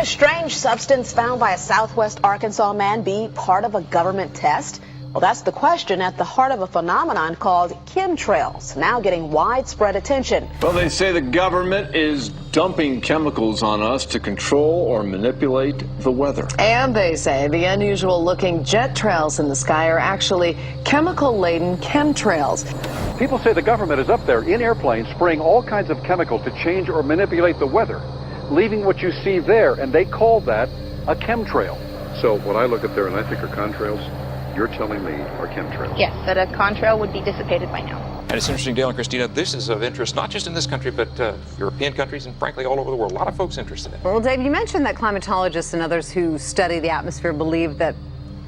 strange substance found by a Southwest Arkansas man be part of a government test? Well, that's the question at the heart of a phenomenon called chemtrails, now getting widespread attention. Well, they say the government is dumping chemicals on us to control or manipulate the weather. And they say the unusual-looking jet trails in the sky are actually chemical-laden chemtrails. People say the government is up there in airplanes spraying all kinds of chemicals to change or manipulate the weather, leaving what you see there, and they call that a chemtrail. So what I look at there and I think are contrails, you're telling me are chemtrails? Yes, that a contrail would be dissipated by now. And it's interesting, Dale and Christina, this is of interest not just in this country, but European countries and frankly all over the world. A lot of folks interested in it. Well, Dave, you mentioned that climatologists and others who study the atmosphere believe that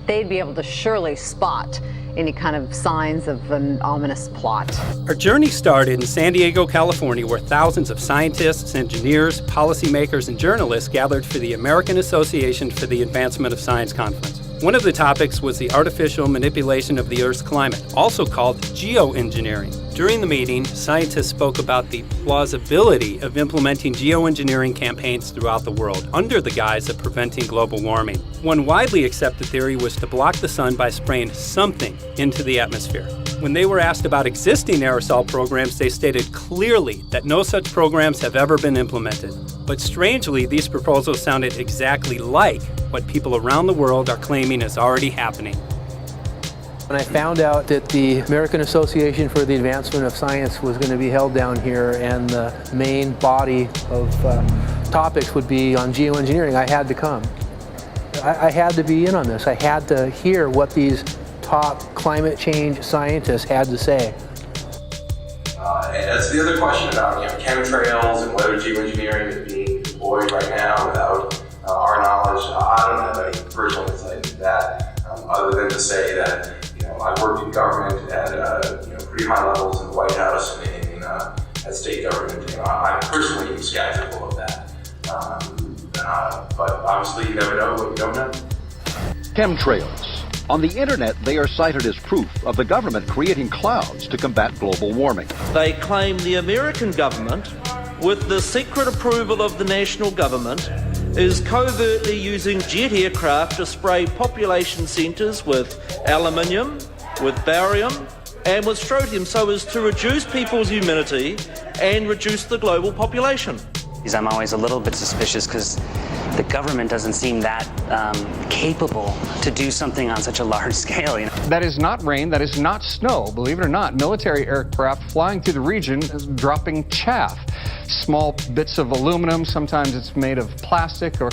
they'd be able to surely spot any kind of signs of an ominous plot. Our journey started in San Diego, California, where thousands of scientists, engineers, policymakers, and journalists gathered for the American Association for the Advancement of Science Conference. One of the topics was the artificial manipulation of the Earth's climate, also called geoengineering. During the meeting, scientists spoke about the plausibility of implementing geoengineering campaigns throughout the world under the guise of preventing global warming. One widely accepted theory was to block the sun by spraying something into the atmosphere. When they were asked about existing aerosol programs, they stated clearly that no such programs have ever been implemented. But strangely, these proposals sounded exactly like what people around the world are claiming is already happening. When I found out that the American Association for the Advancement of Science was going to be held down here and the main body of topics would be on geoengineering, I had to come. I had to be in on this. I had to hear what these top climate change scientists had to say. And that's the other question about chemtrails and whether geoengineering is being deployed right now without our knowledge. I don't have any personal insight into that, other than to say that I've worked in government at pretty high levels in the White House and at state government. I'm personally skeptical of that, but obviously you never know what you don't know. Chemtrails. On the internet, they are cited as proof of the government creating clouds to combat global warming. They claim the American government, with the secret approval of the national government, is covertly using jet aircraft to spray population centres with aluminium, with barium, and with strontium so as to reduce people's immunity and reduce the global population. I'm always a little bit suspicious because the government doesn't seem that capable to do something on such a large scale. That is not rain, that is not snow. Believe it or not, military aircraft flying through the region is dropping chaff. Small bits of aluminum, sometimes it's made of plastic or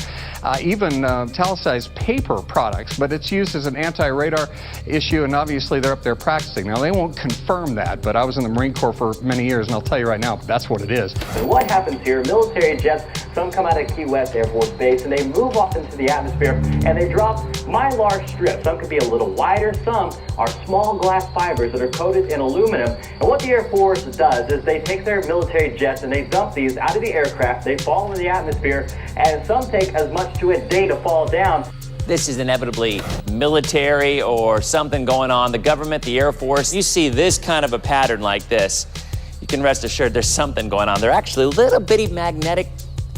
even talicized paper products, but it's used as an anti-radar issue, and obviously they're up there practicing. Now, they won't confirm that, but I was in the Marine Corps for many years, and I'll tell you right now, that's what it is. And what happens here, military jets, some come out of Key West Air Force Base, and they move off into the atmosphere, and they drop mylar strips. Some could be a little wider, some are small glass fibers that are coated in aluminum. And what the Air Force does is they take their military jets and they dump these out of the aircraft, they fall into the atmosphere, and some take as much to a day to fall down. This is inevitably military or something going on. The government, the Air Force, you see this kind of a pattern like this, you can rest assured there's something going on. They're actually little bitty magnetic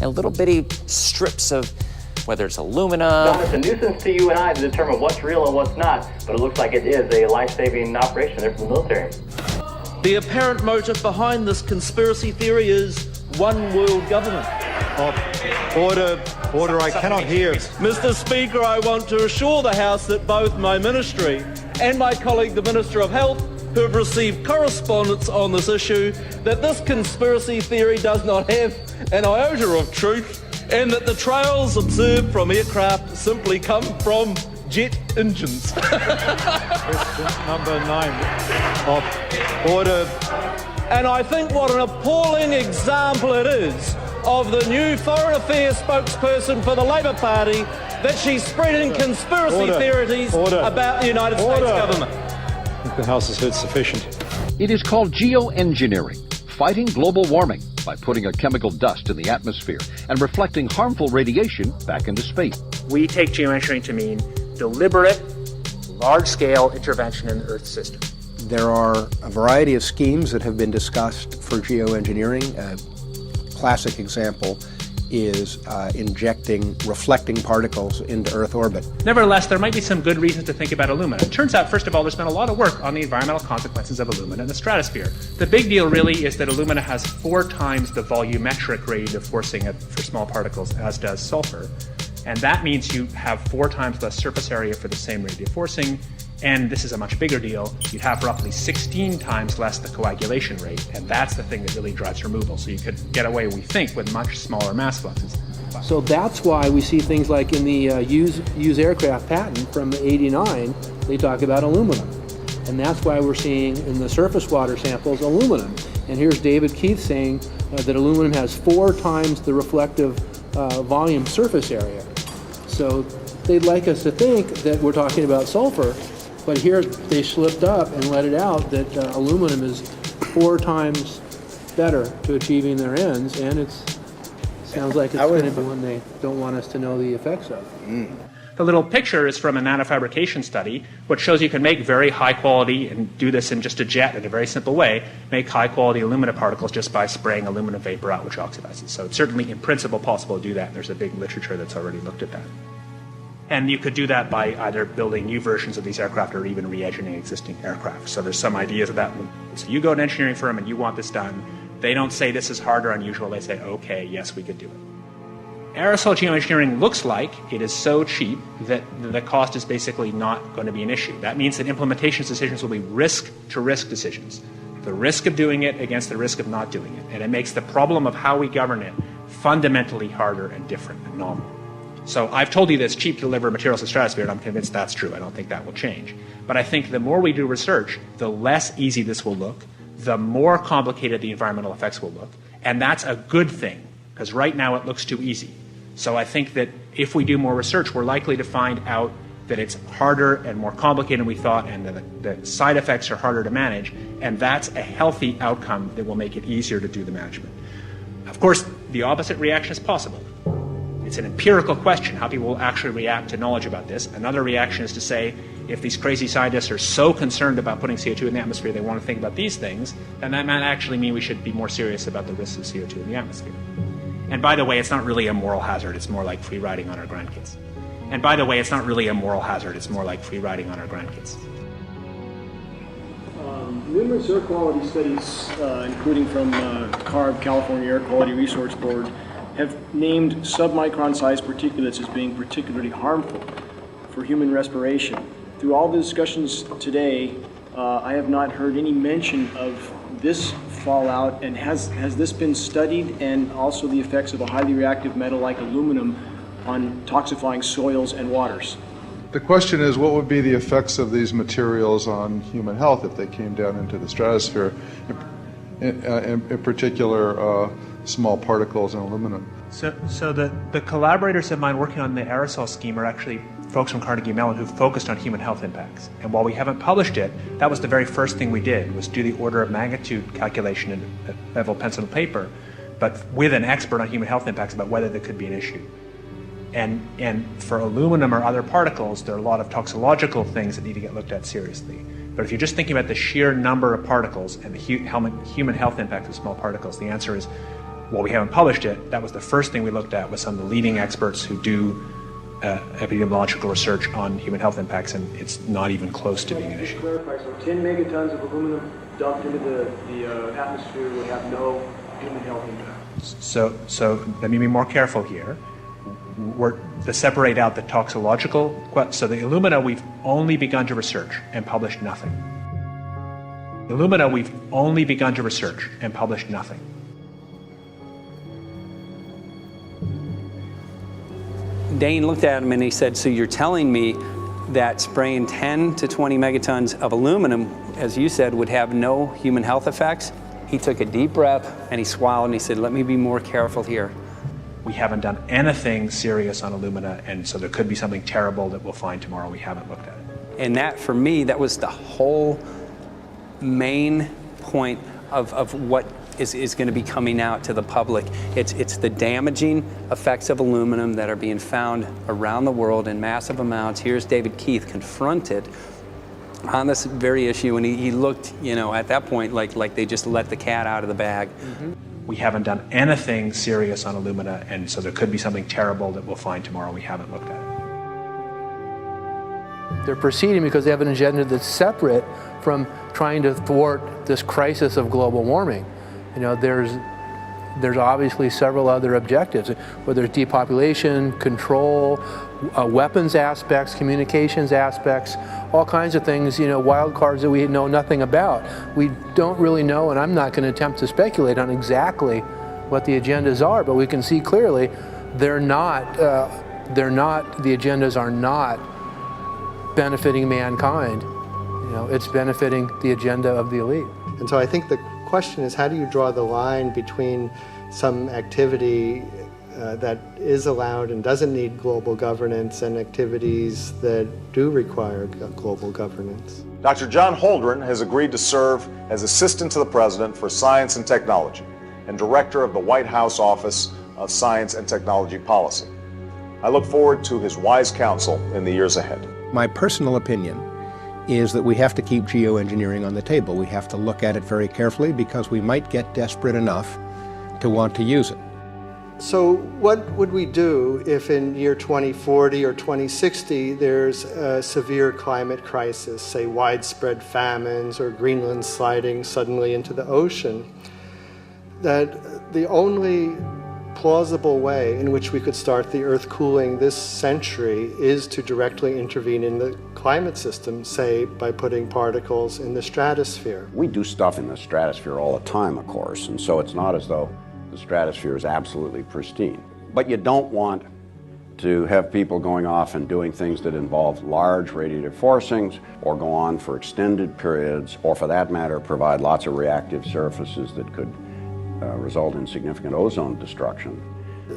and little bitty strips of, whether it's aluminum. It's a nuisance to you and I to determine what's real and what's not, but it looks like it is a life-saving operation there for the military. The apparent motive behind this conspiracy theory is one world government. Order, I cannot hear. Mr. Speaker, I want to assure the House that both my ministry and my colleague, the Minister of Health, who have received correspondence on this issue, that this conspiracy theory does not have an iota of truth, and that the trails observed from aircraft simply come from jet engines. Question number 9. Order. And I think what an appalling example it is of the new Foreign Affairs spokesperson for the Labour Party that she's spreading conspiracy theories about the United States government. I think the House has heard sufficient. It is called geoengineering, fighting global warming by putting a chemical dust in the atmosphere and reflecting harmful radiation back into space. We take geoengineering to mean deliberate, large-scale intervention in the Earth system. There are a variety of schemes that have been discussed for geoengineering. A classic example is injecting reflecting particles into Earth orbit. Nevertheless, there might be some good reasons to think about alumina. It turns out, first of all, there's been a lot of work on the environmental consequences of alumina in the stratosphere. The big deal really is that alumina has 4 times the volumetric radiative forcing for small particles as does sulfur. And that means you have 4 times less surface area for the same radiative forcing. And this is a much bigger deal. You'd have roughly 16 times less the coagulation rate, and that's the thing that really drives removal. So you could get away, we think, with much smaller mass fluxes. So that's why we see things like in the use aircraft patent from the '89, they talk about aluminum. And that's why we're seeing in the surface water samples aluminum. And here's David Keith saying that aluminum has 4 times the reflective volume surface area. So they'd like us to think that we're talking about sulfur, but here they slipped up and let it out that aluminum is 4 times better to achieving their ends, and it sounds like it's going to be one they don't want us to know the effects of. The little picture is from a nanofabrication study, which shows you can make very high quality, and do this in just a jet in a very simple way, make high quality alumina particles just by spraying aluminum vapor out, which oxidizes. So it's certainly in principle possible to do that, and there's a big literature that's already looked at that. And you could do that by either building new versions of these aircraft or even re-engineering existing aircraft. So there's some ideas of that. So you go to an engineering firm and you want this done. They don't say this is hard or unusual. They say, okay, yes, we could do it. Aerosol geoengineering looks like it is so cheap that the cost is basically not going to be an issue. That means that implementation decisions will be risk-to-risk decisions. The risk of doing it against the risk of not doing it. And it makes the problem of how we govern it fundamentally harder and different and novel. So I've told you that it's cheap to deliver materials to the stratosphere, and I'm convinced that's true. I don't think that will change. But I think the more we do research, the less easy this will look, the more complicated the environmental effects will look. And that's a good thing, because right now it looks too easy. So I think that if we do more research, we're likely to find out that it's harder and more complicated than we thought, and the side effects are harder to manage, and that's a healthy outcome that will make it easier to do the management. Of course, the opposite reaction is possible. It's an empirical question, how people will actually react to knowledge about this. Another reaction is to say, if these crazy scientists are so concerned about putting CO2 in the atmosphere, they want to think about these things, then that might actually mean we should be more serious about the risks of CO2 in the atmosphere. And by the way, it's not really a moral hazard, it's more like free riding on our grandkids. And by the way, it's not really a moral hazard, it's more like free riding on our grandkids. Numerous air quality studies, including from CARB, California Air Quality Resource Board, have named submicron-sized particulates as being particularly harmful for human respiration. Through all the discussions today, I have not heard any mention of this fallout, and has this been studied, and also the effects of a highly reactive metal like aluminum on toxifying soils and waters? The question is, what would be the effects of these materials on human health if they came down into the stratosphere, in particular small particles and aluminum? So the collaborators of mine working on the aerosol scheme are actually folks from Carnegie Mellon who focused on human health impacts. And while we haven't published it, that was the very first thing we did, was do the order of magnitude calculation in level pencil and paper, but with an expert on human health impacts about whether there could be an issue. And for aluminum or other particles, there are a lot of toxicological things that need to get looked at seriously. But if you're just thinking about the sheer number of particles and the human health impact of small particles, the answer is, while we haven't published it, that was the first thing we looked at with some of the leading experts who do epidemiological research on human health impacts, and it's not even close to being an issue. Clarify, so 10 megatons of aluminum dumped into the atmosphere would have no human health impact. So let me be more careful here. We're to separate out the toxicological. So the alumina, we've only begun to research and published nothing. The alumina, we've only begun to research and published nothing. Dane looked at him and he said, so you're telling me that spraying 10 to 20 megatons of aluminum, as you said, would have no human health effects? He took a deep breath and he swallowed and he said, let me be more careful here. We haven't done anything serious on alumina, and so there could be something terrible that we'll find tomorrow. We haven't looked at it. And that, for me, that was the whole main point of what is going to be coming out to the public. It's the damaging effects of aluminum that are being found around the world in massive amounts. Here's David Keith confronted on this very issue, and he looked, at that point like they just let the cat out of the bag. Mm-hmm. We haven't done anything serious on Illumina, and so there could be something terrible that we'll find tomorrow. We haven't looked at it. They're proceeding because they have an agenda that's separate from trying to thwart this crisis of global warming. You know, there's obviously several other objectives, whether it's depopulation, control, weapons aspects, communications aspects, all kinds of things, you know, wild cards that we know nothing about. We don't really know, and I'm not going to attempt to speculate on exactly what the agendas are, but we can see clearly the agendas are not benefiting mankind. You know, it's benefiting the agenda of the elite. And so I think the question is, how do you draw the line between some activity that is allowed and doesn't need global governance and activities that do require global governance? Dr. John Holdren has agreed to serve as Assistant to the President for Science and Technology and Director of the White House Office of Science and Technology Policy. I look forward to his wise counsel in the years ahead. My personal opinion is that we have to keep geoengineering on the table. We have to look at it very carefully because we might get desperate enough to want to use it. So what would we do if in year 2040 or 2060 there's a severe climate crisis, say widespread famines or Greenland sliding suddenly into the ocean? That the only plausible way in which we could start the Earth cooling this century is to directly intervene in the climate system, say by putting particles in the stratosphere. We do stuff in the stratosphere all the time, of course, and so it's not as though the stratosphere is absolutely pristine. But you don't want to have people going off and doing things that involve large radiative forcings or go on for extended periods, or for that matter, provide lots of reactive surfaces that could result in significant ozone destruction.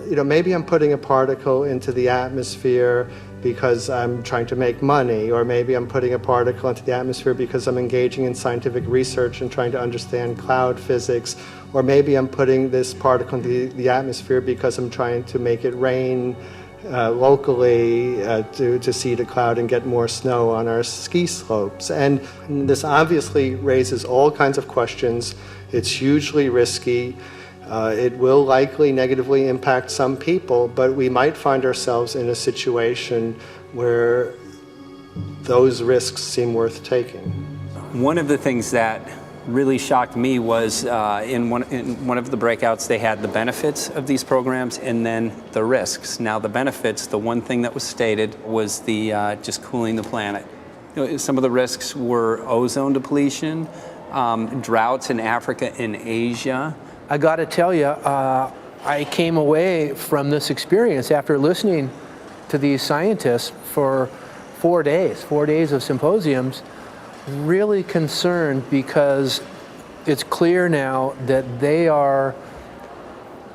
You know, maybe I'm putting a particle into the atmosphere because I'm trying to make money, or maybe I'm putting a particle into the atmosphere because I'm engaging in scientific research and trying to understand cloud physics, or maybe I'm putting this particle into the atmosphere because I'm trying to make it rain locally to seed a cloud and get more snow on our ski slopes. And this obviously raises all kinds of questions. It's hugely risky. It will likely negatively impact some people, but we might find ourselves in a situation where those risks seem worth taking. One of the things that really shocked me was in one of the breakouts, they had the benefits of these programs and then the risks. Now the benefits, the one thing that was stated was the just cooling the planet. You know, some of the risks were ozone depletion, droughts in Africa and Asia. I got to tell you, I came away from this experience after listening to these scientists for 4 days of symposiums, really concerned, because it's clear now that they are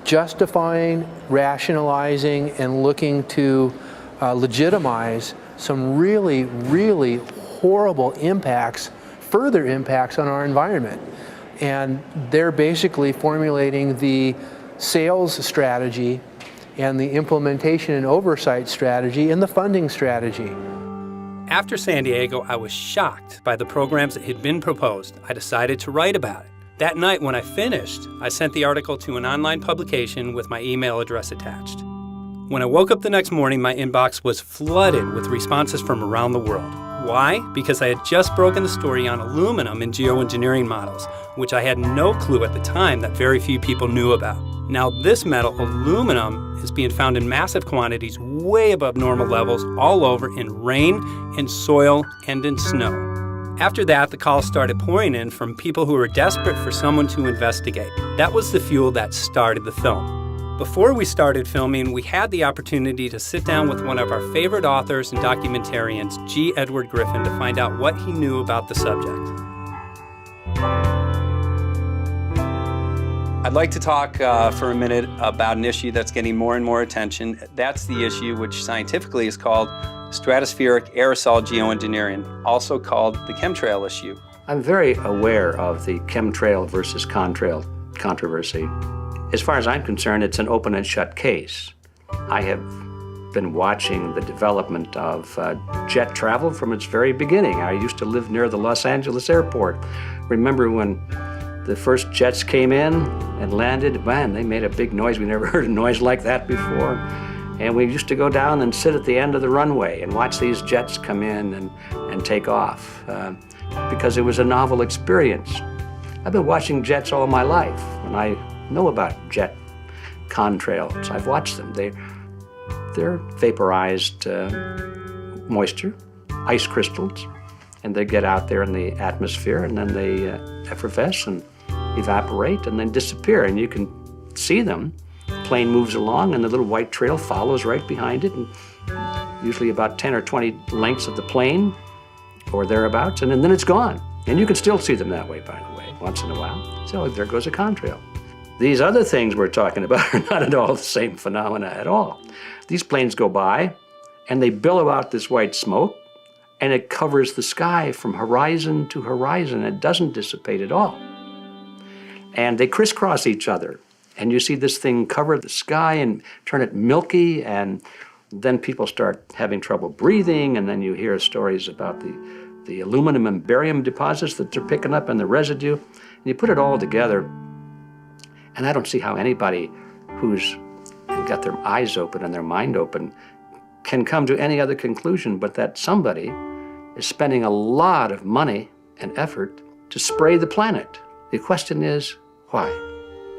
justifying, rationalizing, and looking to legitimize some really, really horrible impacts, further impacts on our environment. And they're basically formulating the sales strategy and the implementation and oversight strategy and the funding strategy. After San Diego, I was shocked by the programs that had been proposed. I decided to write about it. That night when I finished, I sent the article to an online publication with my email address attached. When I woke up the next morning, my inbox was flooded with responses from around the world. Why? Because I had just broken the story on aluminum in geoengineering models, which I had no clue at the time that very few people knew about. Now this metal, aluminum, is being found in massive quantities way above normal levels all over in rain, in soil, and in snow. After that, the calls started pouring in from people who were desperate for someone to investigate. That was the fuel that started the film. Before we started filming, we had the opportunity to sit down with one of our favorite authors and documentarians, G. Edward Griffin, to find out what he knew about the subject. I'd like to talk for a minute about an issue that's getting more and more attention. That's the issue which scientifically is called stratospheric aerosol geoengineering, also called the chemtrail issue. I'm very aware of the chemtrail versus contrail controversy. As far as I'm concerned, it's an open and shut case. I have been watching the development of jet travel from its very beginning. I used to live near the Los Angeles airport. Remember when the first jets came in and landed, man, they made a big noise. We never heard a noise like that before. And we used to go down and sit at the end of the runway and watch these jets come in and take off because it was a novel experience. I've been watching jets all my life, and I know about jet contrails. I've watched them. They're vaporized moisture, ice crystals, and they get out there in the atmosphere, and then they effervesce and evaporate and then disappear, and you can see them. Plane moves along and the little white trail follows right behind it, and usually about 10 or 20 lengths of the plane or thereabouts, and then it's gone. And you can still see them that way, by the way, once in a while. So there goes a contrail. These other things we're talking about are not at all the same phenomena at all. These planes go by and they billow out this white smoke, and it covers the sky from horizon to horizon. It doesn't dissipate at all. And they crisscross each other. And you see this thing cover the sky and turn it milky, and then people start having trouble breathing, and then you hear stories about the aluminum and barium deposits that they're picking up and the residue. And you put it all together, and I don't see how anybody who's got their eyes open and their mind open can come to any other conclusion but that somebody is spending a lot of money and effort to spray the planet. The question is, why?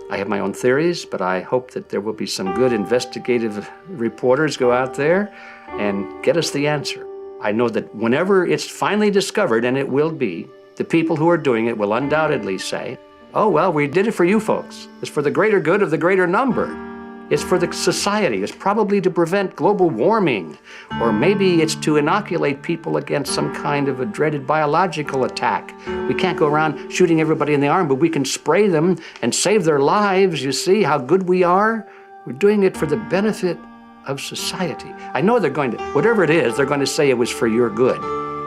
I have my own theories, but I hope that there will be some good investigative reporters go out there and get us the answer. I know that whenever it's finally discovered, and it will be, the people who are doing it will undoubtedly say, oh, well, we did it for you folks. It's for the greater good of the greater number. It's for the society. It's probably to prevent global warming, or maybe it's to inoculate people against some kind of a dreaded biological attack. We can't go around shooting everybody in the arm, but we can spray them and save their lives. You see how good we are? We're doing it for the benefit of society. I know they're going to, whatever it is, they're going to say it was for your good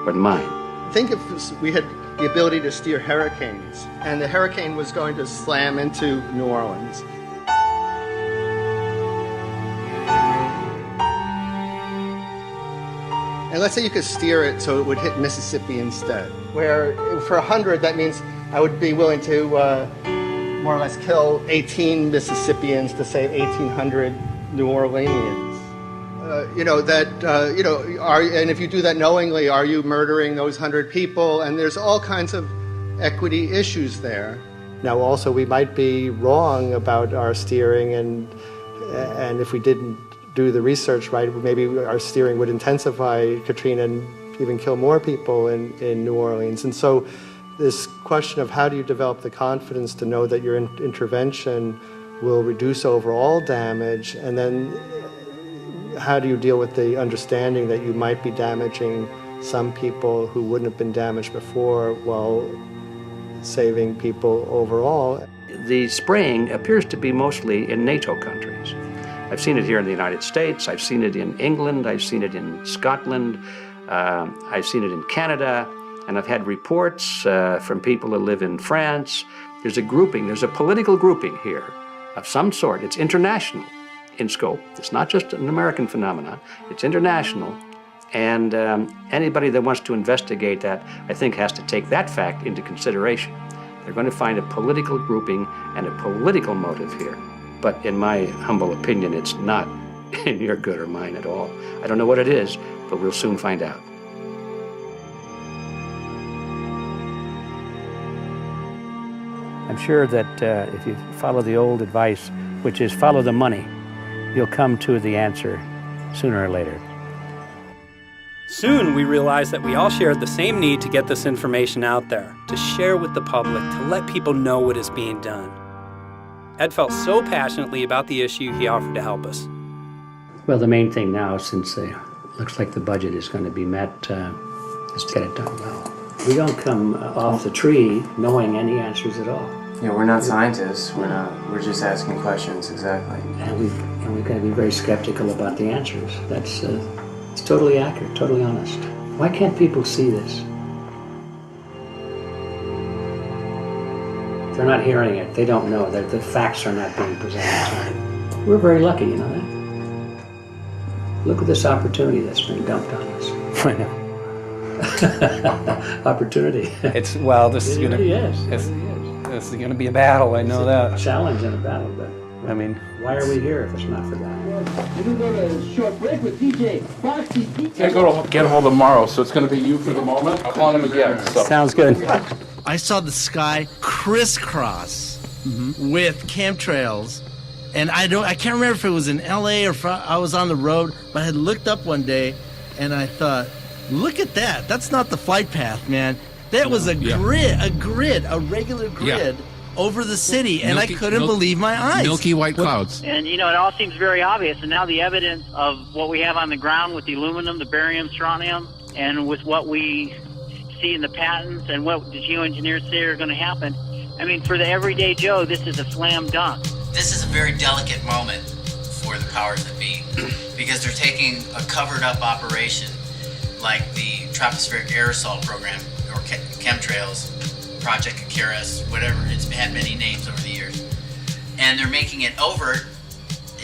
or mine. Think if we had the ability to steer hurricanes, and the hurricane was going to slam into New Orleans. And let's say you could steer it so it would hit Mississippi instead, where for 100, that means I would be willing to more or less kill 18 Mississippians to save 1,800 New Orleanians. And if you do that knowingly, are you murdering those 100 people? And there's all kinds of equity issues there. Now, also, we might be wrong about our steering, and if we didn't do the research right, maybe our steering would intensify Katrina and even kill more people in New Orleans. And so this question of how do you develop the confidence to know that your intervention will reduce overall damage, and then how do you deal with the understanding that you might be damaging some people who wouldn't have been damaged before while saving people overall? The spraying appears to be mostly in NATO countries. I've seen it here in the United States, I've seen it in England, I've seen it in Scotland, I've seen it in Canada, and I've had reports from people who live in France. There's a grouping, there's a political grouping here of some sort. It's international in scope. It's not just an American phenomenon, it's international. And anybody that wants to investigate that, I think, has to take that fact into consideration. They're going to find a political grouping and a political motive here. But in my humble opinion, it's not in your good or mine at all. I don't know what it is, but we'll soon find out. I'm sure that if you follow the old advice, which is follow the money, you'll come to the answer sooner or later. Soon we realized that we all shared the same need to get this information out there, to share with the public, to let people know what is being done. Ed felt so passionately about the issue, he offered to help us. Well, the main thing now, since it looks like the budget is going to be met, is to get it done well. We don't come off the tree knowing any answers at all. Yeah, we're not scientists. We're just asking questions, exactly. And we've got to be very skeptical about the answers. That's it's totally accurate, totally honest. Why can't people see this? They're not hearing it. They don't know. The facts are not being presented to them. We're very lucky, you know that? Look at this opportunity that's been dumped on us. I know. Opportunity. It's, well, this is going to... Yes. It's, This is going to be a battle, I know that. Challenge and a battle, but I mean, why are we here if it's not for that? You can go to a short break with DJ Foxy. Can't go to get hold of Morrow, so it's going to be you for the moment. I'll call him again. So. Sounds good. I saw the sky crisscross with chemtrails, and I can't remember if it was in LA or if I was on the road, but I had looked up one day, and I thought, look at that. That's not the flight path, man. That was a grid, a regular grid. Over the city, and I couldn't believe my eyes. Milky white clouds. And, you know, it all seems very obvious, and now the evidence of what we have on the ground with the aluminum, the barium, strontium, and with what we see in the patents and what the geoengineers say are going to happen, I mean, for the everyday Joe, this is a slam dunk. This is a very delicate moment for the powers that be, because they're taking a covered-up operation like the tropospheric aerosol program, or chemtrails, Project Icarus, whatever, it's had many names over the years. And they're making it overt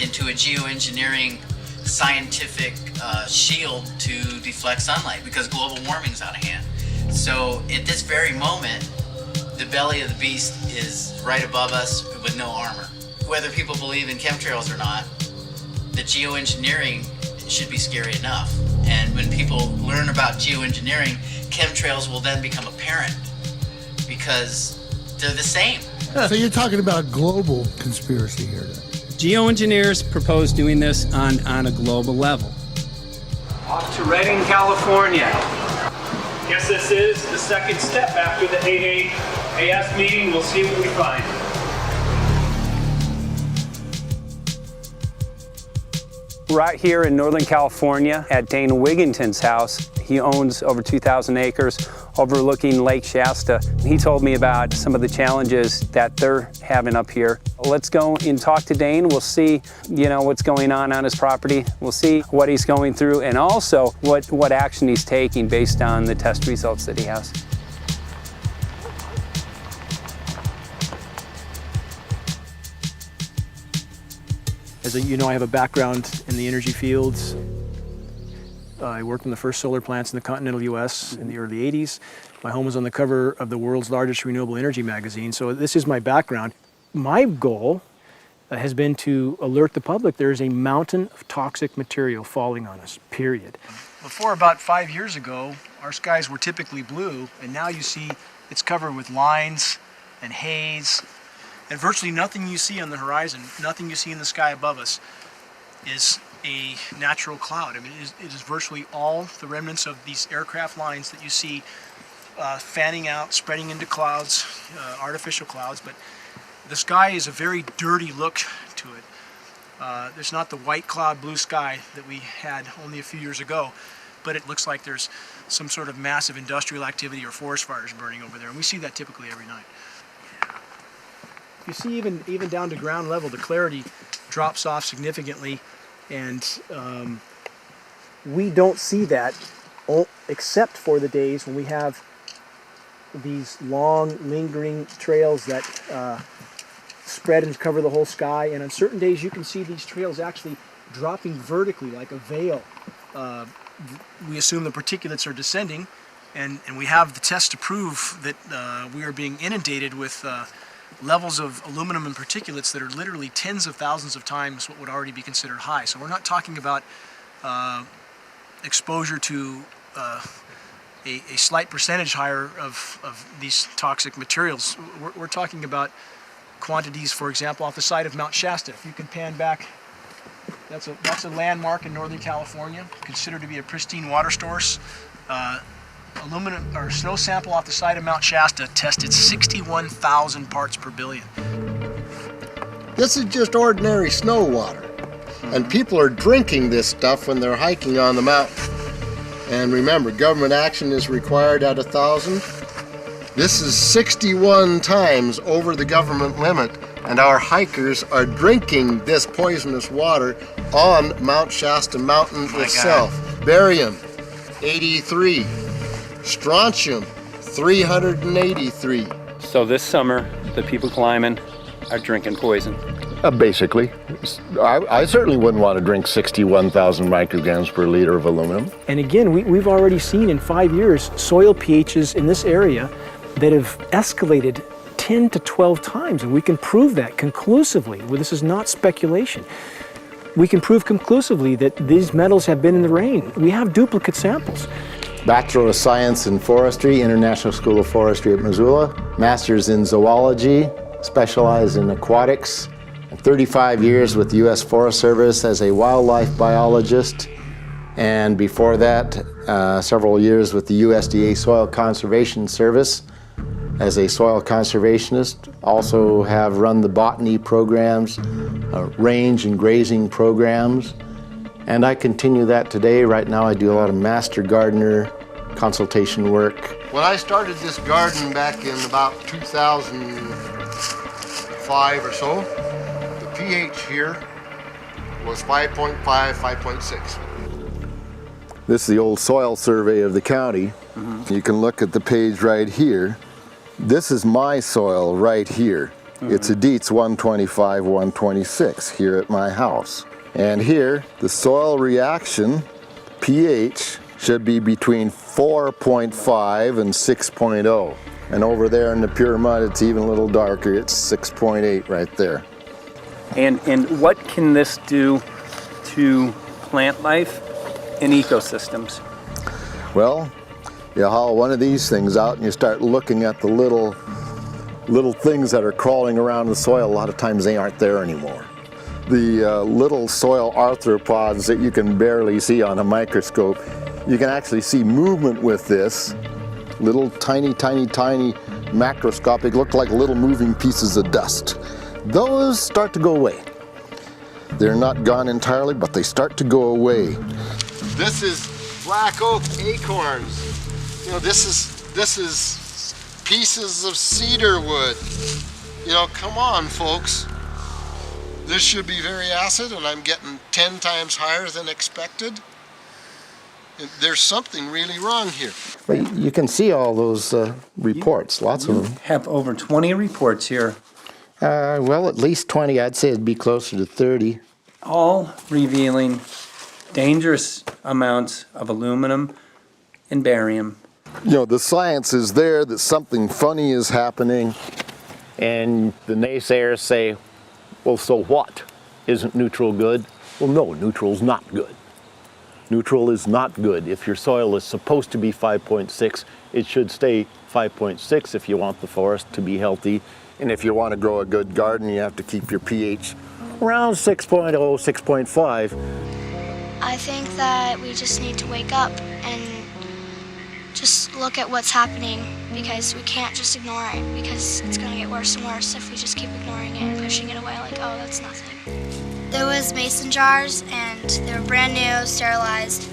into a geoengineering scientific shield to deflect sunlight because global warming's out of hand. So at this very moment, the belly of the beast is right above us with no armor. Whether people believe in chemtrails or not, the geoengineering should be scary enough. And when people learn about geoengineering, chemtrails will then become apparent, because they're the same. So you're talking about global conspiracy here. Geoengineers propose doing this on a global level. Off to Redding, California. Guess this is the second step after the AAAS meeting. We'll see what we find. Right here in Northern California at Dana Wigginton's house. He owns over 2,000 acres overlooking Lake Shasta. He told me about some of the challenges that they're having up here. Let's go and talk to Dane. We'll see, what's going on his property. We'll see what he's going through and also what action he's taking based on the test results that he has. As you know, I have a background in the energy fields. I worked on the first solar plants in the continental U.S. in the early 80s. My home was on the cover of the world's largest renewable energy magazine, so this is my background. My goal has been to alert the public there is a mountain of toxic material falling on us, period. Before about 5 years ago, our skies were typically blue, and now you see it's covered with lines and haze, and virtually nothing you see on the horizon, nothing you see in the sky above us is a natural cloud. I mean, it is virtually all the remnants of these aircraft lines that you see fanning out, spreading into clouds, artificial clouds, but the sky is a very dirty look to it. There's not the white cloud blue sky that we had only a few years ago, but it looks like there's some sort of massive industrial activity or forest fires burning over there, and we see that typically every night. You see even down to ground level, the clarity drops off significantly, and we don't see that except for the days when we have these long, lingering trails that spread and cover the whole sky, and on certain days you can see these trails actually dropping vertically like a veil. We assume the particulates are descending, and we have the tests to prove that we are being inundated with levels of aluminum and particulates that are literally tens of thousands of times what would already be considered high. So we're not talking about exposure to a slight percentage higher of these toxic materials. We're talking about quantities, for example, off the side of Mount Shasta. If you can pan back, that's a landmark in Northern California, considered to be a pristine water source. Aluminum or snow sample off the side of Mount Shasta tested 61,000 parts per billion. This is just ordinary snow water, and people are drinking this stuff when they're hiking on the mountain. And remember, government action is required at 1,000. This is 61 times over the government limit, and our hikers are drinking this poisonous water on Mount Shasta Mountain itself. Barium, 83. Strontium, 383. So this summer, the people climbing are drinking poison. Basically. I certainly wouldn't want to drink 61,000 micrograms per liter of aluminum. And again, we've already seen in 5 years soil pHs in this area that have escalated 10 to 12 times, and we can prove that conclusively. Well, this is not speculation. We can prove conclusively that these metals have been in the rain. We have duplicate samples. Bachelor of Science in Forestry, International School of Forestry at Missoula. Master's in Zoology, specialized in aquatics. 35 years with the U.S. Forest Service as a wildlife biologist. And before that, several years with the USDA Soil Conservation Service as a soil conservationist. Also have run the botany programs, range and grazing programs. And I continue that today. Right now I do a lot of master gardener consultation work. When I started this garden back in about 2005 or so, the pH here was 5.5, 5.6. This is the old soil survey of the county. You can look at the page right here. This is my soil right here. It's a Dietz 125, 126 here at my house. And here, the soil reaction pH should be between 4.5 and 6.0. And over there in the pure mud, it's even a little darker. It's 6.8 right there. And what can this do to plant life and ecosystems? Well, you haul one of these things out and you start looking at the little things that are crawling around the soil. A lot of times they aren't there anymore. The little soil arthropods that you can barely see on a microscope, you can actually see movement with this. Little tiny macroscopic, look like little moving pieces of dust. Those start to go away. They're not gone entirely, but they start to go away. This is black oak acorns. You know, this is pieces of cedar wood. You know, come on, folks. This should be very acid, and I'm getting 10 times higher than expected. There's something really wrong here. But you can see all those reports, lots of them. Have over 20 reports here. Well, at least 20. I'd say it'd be closer to 30. All revealing dangerous amounts of aluminum and barium. You know, the science is there that something funny is happening. And the naysayers say, well, so what? Isn't neutral good? Well, no, neutral's not good. Neutral is not good. If your soil is supposed to be 5.6, it should stay 5.6 if you want the forest to be healthy. And if you want to grow a good garden, you have to keep your pH around 6.0, 6.5. I think that we just need to wake up and just look at what's happening, because we can't just ignore it, because it's going to get worse and worse if we just keep ignoring it and pushing it away like, oh, that's nothing. There was mason jars, and they were brand new, sterilized,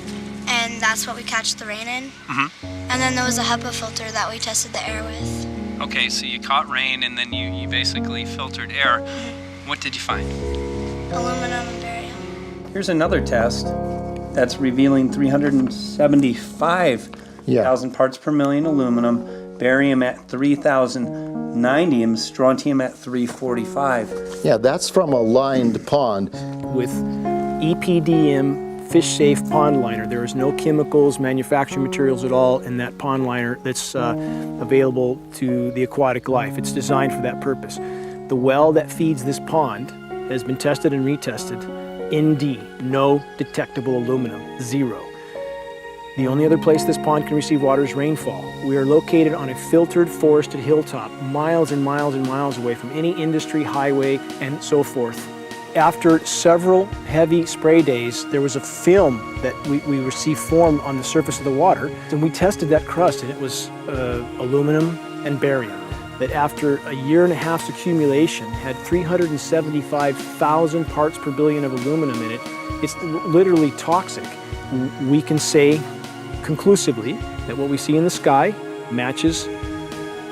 and that's what we catch the rain in. And then there was a HEPA filter that we tested the air with. Okay, so you caught rain and then you basically filtered air. What did you find? Aluminum and barium. Here's another test that's revealing 375,000 parts per million aluminum, barium at 3,090, and strontium at 345. Yeah, that's from a lined pond. With EPDM fish safe pond liner. There is no chemicals, manufacturing materials at all in that pond liner that's available to the aquatic life. It's designed for that purpose. The well that feeds this pond has been tested and retested. ND, no detectable aluminum, 0. The only other place this pond can receive water is rainfall. We are located on a filtered, forested hilltop, miles and miles and miles away from any industry, highway, and so forth. After several heavy spray days, there was a film that we received formed on the surface of the water, and we tested that crust, and it was aluminum and barium. That after a year and a half's accumulation had 375,000 parts per billion of aluminum in it. It's literally toxic. We can say conclusively that what we see in the sky matches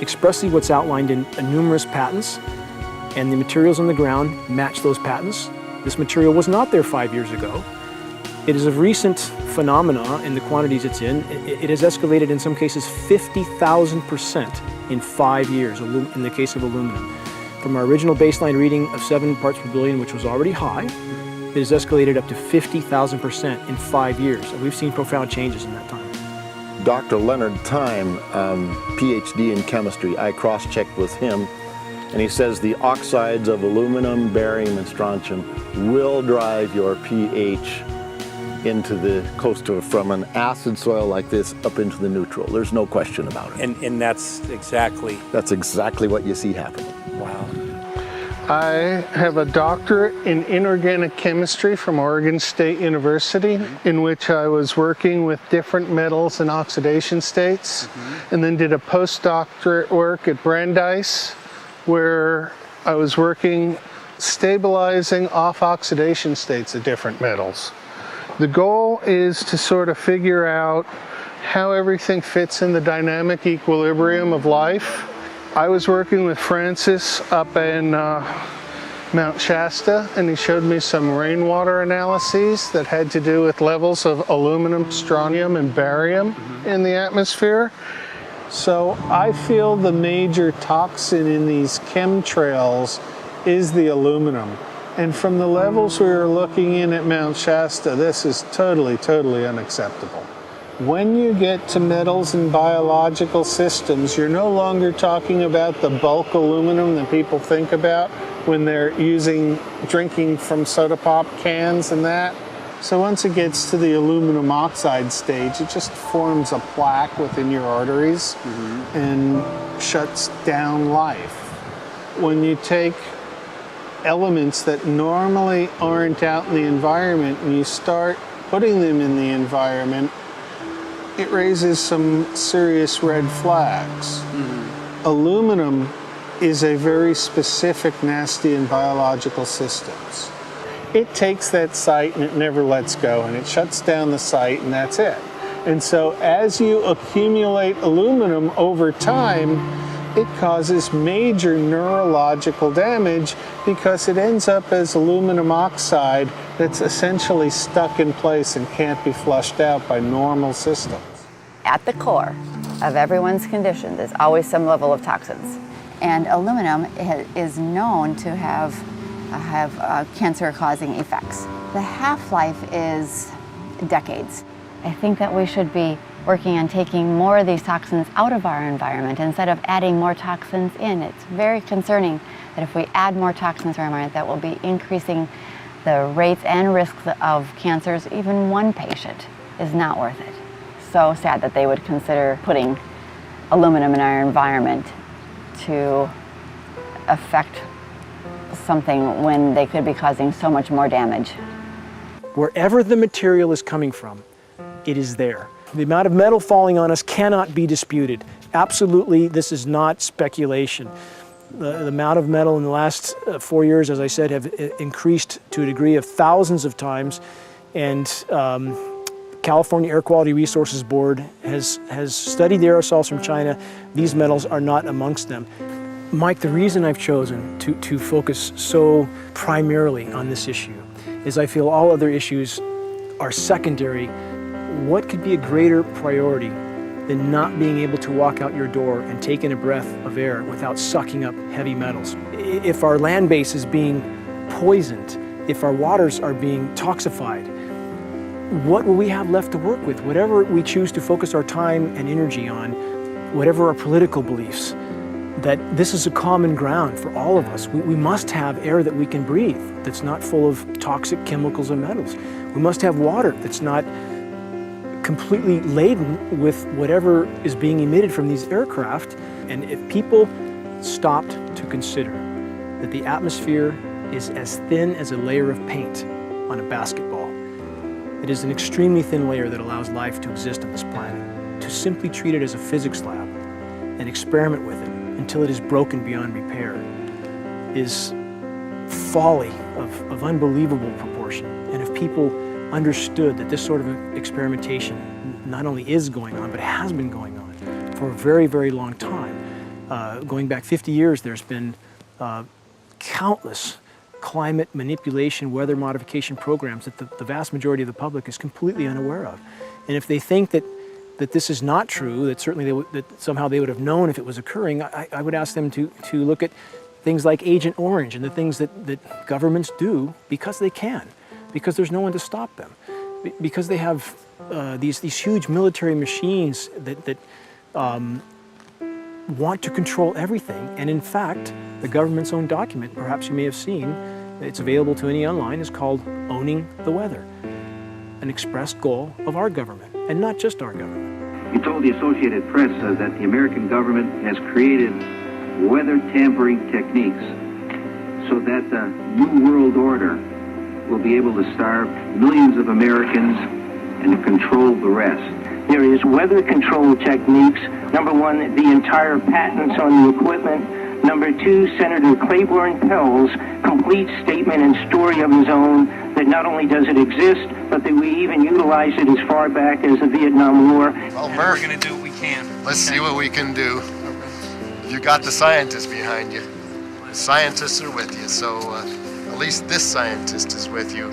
expressly what's outlined in numerous patents, and the materials on the ground match those patents. This material was not there 5 years ago. It is a recent phenomena in the quantities it's in. It has escalated in some cases 50,000% in 5 years in the case of aluminum. From our original baseline reading of 7 parts per billion, which was already high, it has escalated up to 50,000% in 5 years. And we've seen profound changes in that time. Dr. Leonard Time, PhD in chemistry, I cross-checked with him. And he says the oxides of aluminum, barium, and strontium will drive your pH into the from an acid soil like this up into the neutral. There's no question about it. And that's exactly what you see happening. Wow. I have a doctorate in inorganic chemistry from Oregon State University, in which I was working with different metals and oxidation states, and then did a postdoctorate work at Brandeis, where I was working stabilizing off-oxidation states of different metals. The goal is to sort of figure out how everything fits in the dynamic equilibrium of life. I was working with Francis up in Mount Shasta, and he showed me some rainwater analyses that had to do with levels of aluminum, strontium, and barium in the atmosphere. So I feel the major toxin in these chemtrails is the aluminum. And from the levels we were looking in at Mount Shasta, this is totally, totally unacceptable. When you get to metals and biological systems, you're no longer talking about the bulk aluminum that people think about when they're drinking from soda pop cans and that. So once it gets to the aluminum oxide stage, it just forms a plaque within your arteries and shuts down life. When you take elements that normally aren't out in the environment and you start putting them in the environment, it raises some serious red flags. Aluminum is a very specific, nasty and biological systems. It takes that site and it never lets go, and it shuts down the site, and that's it. And so as you accumulate aluminum over time, it causes major neurological damage because it ends up as aluminum oxide that's essentially stuck in place and can't be flushed out by normal systems. At the core of everyone's condition, there's always some level of toxins. And aluminum is known to have cancer-causing effects. The half-life is decades. I think that we should be working on taking more of these toxins out of our environment instead of adding more toxins in. It's very concerning that if we add more toxins to our environment, that will be increasing the rates and risks of cancers. Even one patient is not worth it. So sad that they would consider putting aluminum in our environment to affect something when they could be causing so much more damage. Wherever the material is coming from, it is there. The amount of metal falling on us cannot be disputed. Absolutely, this is not speculation. The amount of metal in the last 4 years, as I said, have increased to a degree of thousands of times, and California Air Quality Resources Board has studied the aerosols from China. These metals are not amongst them. Mike, the reason I've chosen to focus so primarily on this issue is I feel all other issues are secondary. What could be a greater priority than not being able to walk out your door and take in a breath of air without sucking up heavy metals? If our land base is being poisoned, if our waters are being toxified, what will we have left to work with? Whatever we choose to focus our time and energy on, whatever our political beliefs, that this is a common ground for all of us. We must have air that we can breathe that's not full of toxic chemicals and metals. We must have water that's not completely laden with whatever is being emitted from these aircraft. And if people stopped to consider that the atmosphere is as thin as a layer of paint on a basketball, it is an extremely thin layer that allows life to exist on this planet, to simply treat it as a physics lab and experiment with it until it is broken beyond repair is folly of unbelievable proportion. And if people understood that this sort of experimentation not only is going on, but has been going on for a very, very long time. Going back 50 years, there's been countless climate manipulation, weather modification programs that the vast majority of the public is completely unaware of. And if they think that this is not true, that certainly that somehow they would have known if it was occurring, I would ask them to look at things like Agent Orange and the things that governments do because they can, because there's no one to stop them, because they have these huge military machines that want to control everything. And in fact, the government's own document, perhaps you may have seen, it's available to any online, is called Owning the Weather, an expressed goal of our government, and not just our government. He told the Associated Press that the American government has created weather tampering techniques so that the New World Order will be able to starve millions of Americans and to control the rest. There is weather control techniques. Number one, the entire patents on the equipment. Number two, Senator Claiborne Pell's complete statement and story of his own that not only does it exist, but that we even utilize it as far back as the Vietnam War. Well, Murph, we're going to do what we can. Let's see what we can do. You got the scientists behind you. The scientists are with you, so at least this scientist is with you.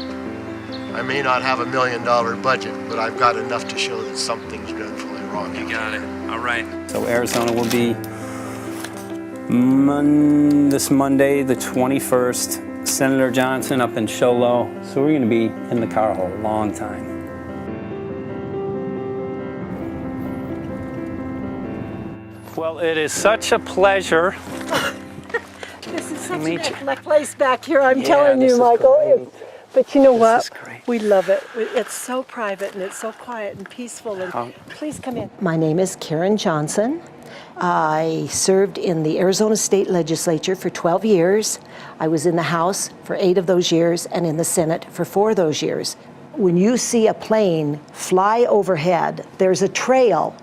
I may not have $1 million budget, but I've got enough to show that something's dreadfully wrong. You got it. All right. So Arizona will be this Monday, the 21st. Senator Johnson up in Show Low. So we're going to be in the car a long time. Well, it is such a pleasure. This is such meet a nice place back here, I'm Yeah, telling this you, is Michael. great. But you know This what? is great. We love it. It's so private and it's so quiet and peaceful. And please come in. My name is Karen Johnson. I served in the Arizona State Legislature for 12 years. I was in the House for 8 of those years and in the Senate for 4 of those years. When you see a plane fly overhead, there's a trail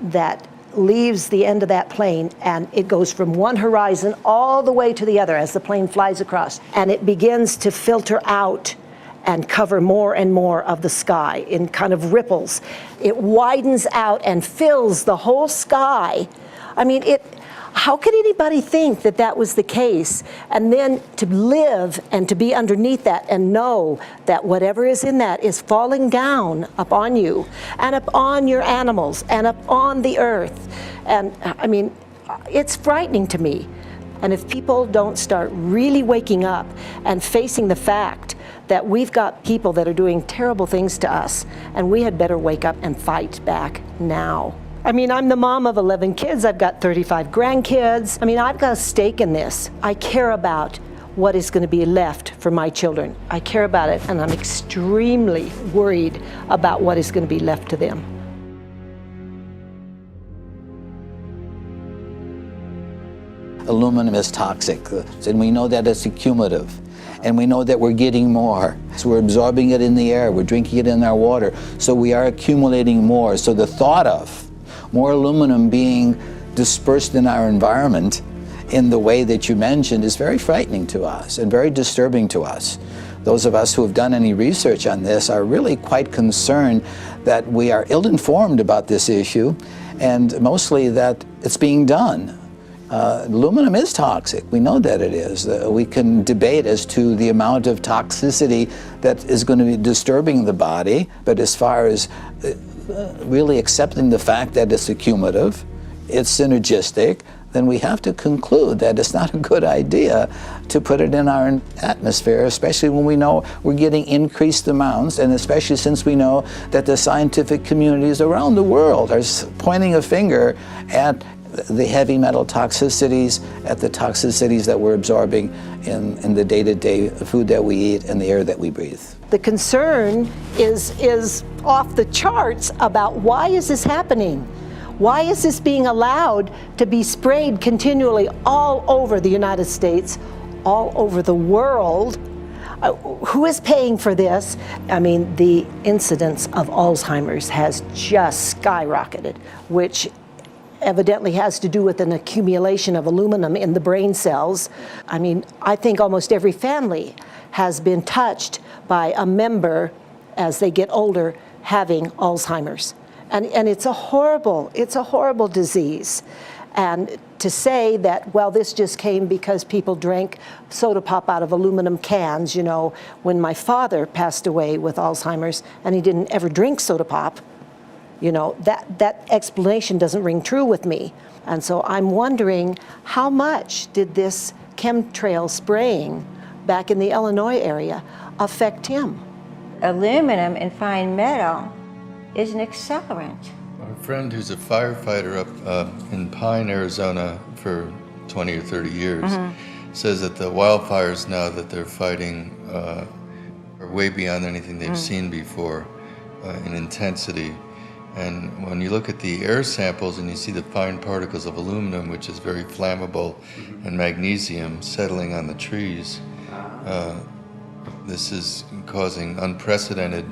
that leaves the end of that plane, and it goes from one horizon all the way to the other as the plane flies across, and it begins to filter out and cover more and more of the sky in kind of ripples. It widens out and fills the whole sky. I mean, how could anybody think that that was the case? And then to live and to be underneath that and know that whatever is in that is falling down upon you and upon your animals and upon the earth. And I mean, it's frightening to me. And if people don't start really waking up and facing the fact that we've got people that are doing terrible things to us, and we had better wake up and fight back now. I mean, I'm the mom of 11 kids. I've got 35 grandkids. I mean, I've got a stake in this. I care about what is going to be left for my children. I care about it, and I'm extremely worried about what is going to be left to them. Aluminum is toxic, and we know that it's accumulative. And we know that we're getting more. So we're absorbing it in the air, we're drinking it in our water, so we are accumulating more. So the thought of more aluminum being dispersed in our environment in the way that you mentioned is very frightening to us and very disturbing to us. Those of us who have done any research on this are really quite concerned that we are ill-informed about this issue, and mostly that it's being done. Aluminum is toxic. We know that it is. We can debate as to the amount of toxicity that is going to be disturbing the body, but as far as really accepting the fact that it's accumulative, it's synergistic, then we have to conclude that it's not a good idea to put it in our atmosphere, especially when we know we're getting increased amounts, and especially since we know that the scientific communities around the world are pointing a finger at the heavy metal toxicities, at the toxicities that we're absorbing in the day-to-day food that we eat and the air that we breathe. The concern is off the charts about why is this happening? Why is this being allowed to be sprayed continually all over the United States, all over the world? Who is paying for this? I mean, the incidence of Alzheimer's has just skyrocketed, which evidently has to do with an accumulation of aluminum in the brain cells. I mean, I think almost every family has been touched by a member as they get older having Alzheimer's. And it's a horrible disease. And to say that, well, this just came because people drank soda pop out of aluminum cans, you know, when my father passed away with Alzheimer's and he didn't ever drink soda pop, you know, that explanation doesn't ring true with me. And so I'm wondering, how much did this chemtrail spraying back in the Illinois area affect him? Aluminum and fine metal is an accelerant. A friend who's a firefighter up in Pine, Arizona for 20 or 30 years says that the wildfires now that they're fighting are way beyond anything they've seen before in intensity. And when you look at the air samples and you see the fine particles of aluminum, which is very flammable, and magnesium settling on the trees, this is causing unprecedented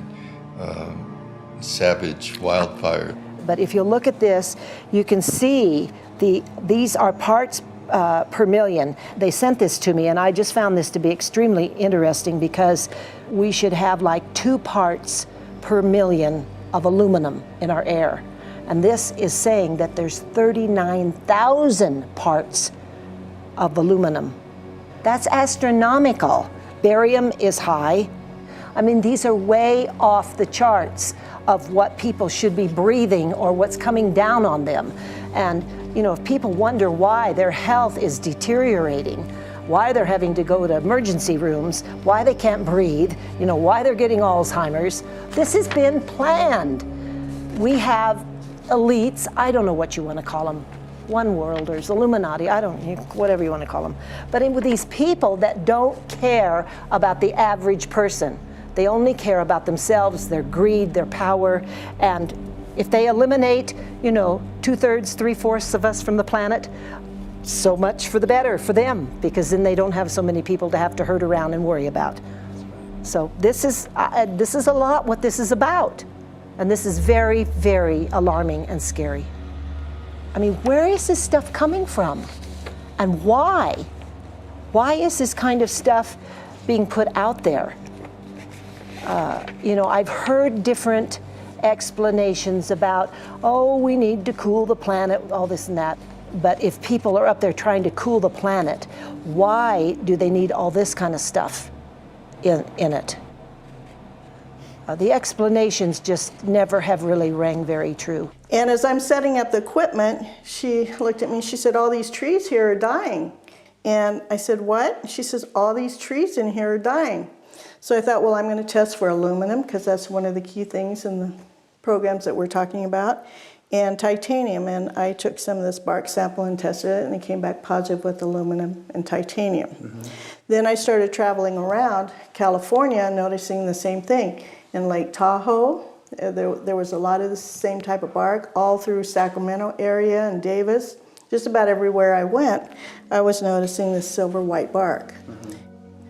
savage wildfire. But if you look at this, you can see these are parts per million. They sent this to me, and I just found this to be extremely interesting because we should have like 2 parts per million of aluminum in our air. And this is saying that there's 39,000 parts of aluminum. That's astronomical. Barium is high. I mean, these are way off the charts of what people should be breathing or what's coming down on them. And, you know, if people wonder why their health is deteriorating, why they're having to go to emergency rooms, why they can't breathe, you know, why they're getting Alzheimer's, this has been planned. We have elites, I don't know what you want to call them, one worlders, Illuminati, I don't, whatever you want to call them. But with these people that don't care about the average person. They only care about themselves, their greed, their power, and if they eliminate, you know, 2/3, 3/4 of us from the planet, so much for the better for them, because then they don't have so many people to have to herd around and worry about. So this is a lot what this is about, and this is very, very alarming and scary. I mean, where is this stuff coming from, and why? Why is this kind of stuff being put out there? You know, I've heard different explanations about, oh, we need to cool the planet, all this and that. But if people are up there trying to cool the planet, why do they need all this kind of stuff in it? The explanations just never have really rang very true. And as I'm setting up the equipment, she looked at me, she said, all these trees here are dying. And I said, what? She says, all these trees in here are dying. So I thought, well, I'm going to test for aluminum, because that's one of the key things in the programs that we're talking about, and titanium. And I took some of this bark sample and tested it, and it came back positive with aluminum and titanium. Then I started traveling around California, noticing the same thing. In Lake Tahoe, there was a lot of the same type of bark, all through Sacramento area and Davis. Just about everywhere I went, I was noticing this silver white bark.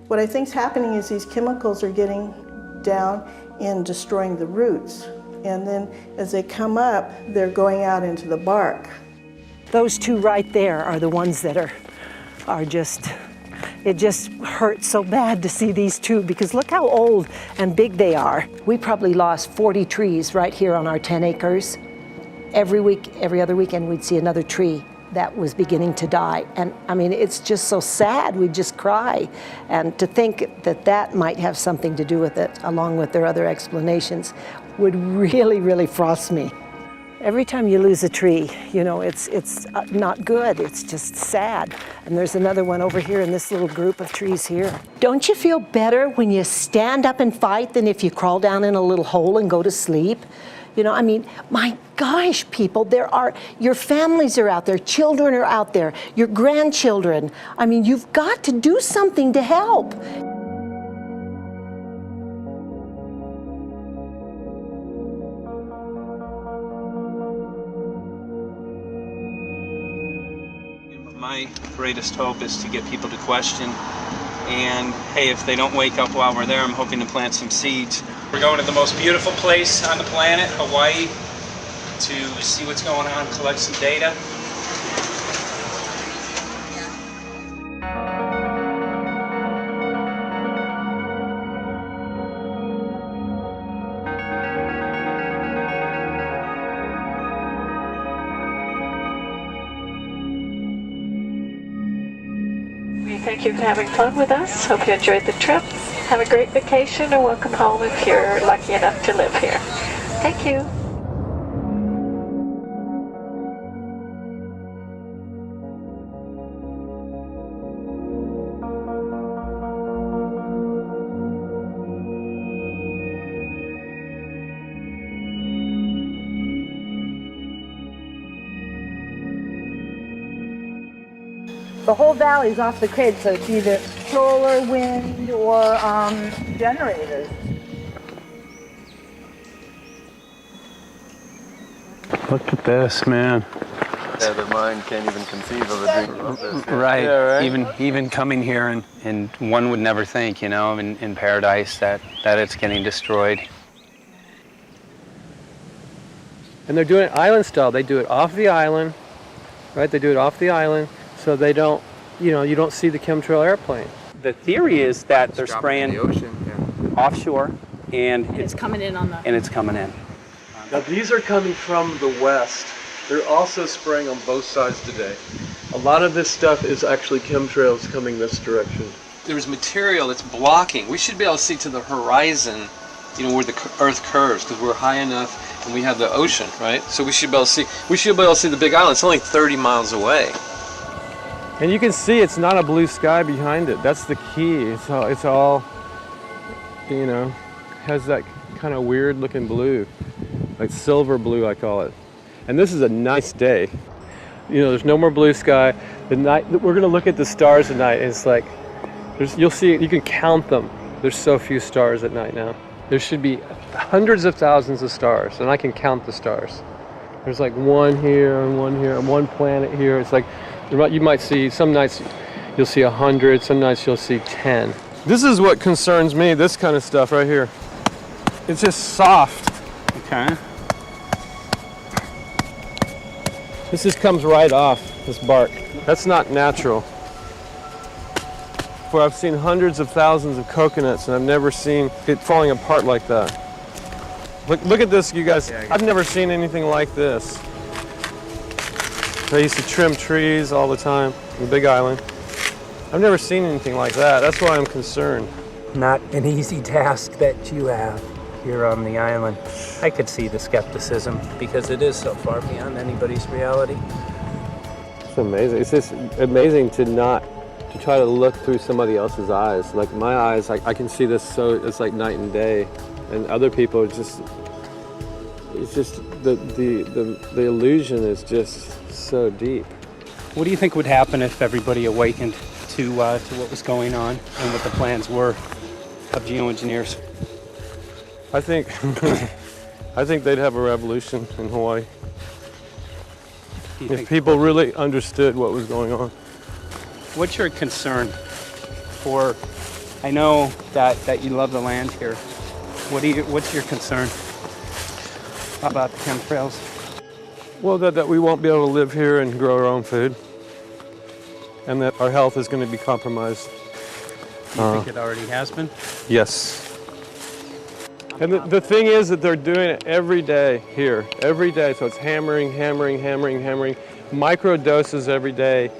What I think is happening is these chemicals are getting down and destroying the roots. And then as they come up, they're going out into the bark. Those 2 right there are the ones that are just, it just hurts so bad to see these 2, because look how old and big they are. We probably lost 40 trees right here on our 10 acres. Every week, every other weekend, we'd see another tree that was beginning to die. And I mean, it's just so sad, we'd just cry. And to think that that might have something to do with it, along with their other explanations, would really, really frost me. Every time you lose a tree, you know, it's not good, it's just sad. And there's another one over here in this little group of trees here. Don't you feel better when you stand up and fight than if you crawl down in a little hole and go to sleep? You know, I mean, my gosh, people, your families are out there, children are out there, your grandchildren. I mean, you've got to do something to help. My greatest hope is to get people to question. And hey, if they don't wake up while we're there, I'm hoping to plant some seeds. We're going to the most beautiful place on the planet, Hawaii, to see what's going on, collect some data. Thank you for having fun with us. Hope you enjoyed the trip. Have a great vacation and welcome home if you're lucky enough to live here. Thank you. The whole valley's off the grid, so it's either solar, wind, or generators. Look at this, man. Yeah, the mind can't even conceive of a dream of this. Right. Yeah, right. Even coming here, and one would never think, you know, in paradise that it's getting destroyed. And they're doing it island style. They do it off the island, right? They do it off the island, so they don't, you know, you don't see the chemtrail airplane. The theory is that they're spraying the ocean, offshore, and It's coming in on the... and it's coming in. Now these are coming from the west. They're also spraying on both sides today. A lot of this stuff is actually chemtrails coming this direction. There's material that's blocking. We should be able to see to the horizon, you know, where the Earth curves, because we're high enough and we have the ocean, right? So we should be able to see. We should be able to see the Big Island. It's only 30 miles away. And you can see it's not a blue sky behind it. That's the key. It's all, you know, has that kind of weird looking blue, like silver blue, I call it. And this is a nice day. You know, there's no more blue sky. The night, we're gonna look at the stars at night, and it's like, you'll see, you can count them. There's so few stars at night now. There should be hundreds of thousands of stars, and I can count the stars. There's like one here, and one planet here. It's like, you might see, some nights you'll see 100, some nights you'll see 10. This is what concerns me, this kind of stuff right here. It's just soft. Okay. This just comes right off, this bark. That's not natural. For I've seen hundreds of thousands of coconuts, and I've never seen it falling apart like that. Look at this, you guys. I've never seen anything like this. I used to trim trees all the time in the Big Island. I've never seen anything like that. That's why I'm concerned. Not an easy task that you have here on the island. I could see the skepticism because it is so far beyond anybody's reality. It's amazing. It's just amazing to try to look through somebody else's eyes. Like my eyes, I can see this, so it's like night and day. And other people, it's just the illusion is just so deep. What do you think would happen if everybody awakened to what was going on and what the plans were of geoengineers? I think they'd have a revolution in Hawaii. If people really understood what was going on. What's your concern for, I know that you love the land here. What's your concern about the chemtrails? Well, that we won't be able to live here and grow our own food. And that our health is going to be compromised. You think it already has been? Yes. And the thing is that they're doing it every day here, every day. So it's hammering, micro doses every day.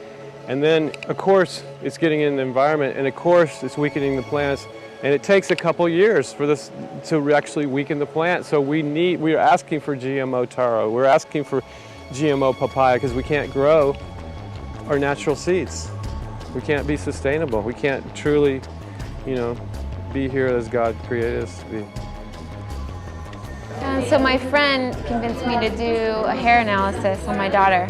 And then, of course, it's getting in the environment, and of course, it's weakening the plants. And it takes a couple years for this to actually weaken the plant. So we are asking for GMO taro. We're asking for GMO papaya because we can't grow our natural seeds. We can't be sustainable. We can't truly, be here as God created us to be. So my friend convinced me to do a hair analysis on my daughter.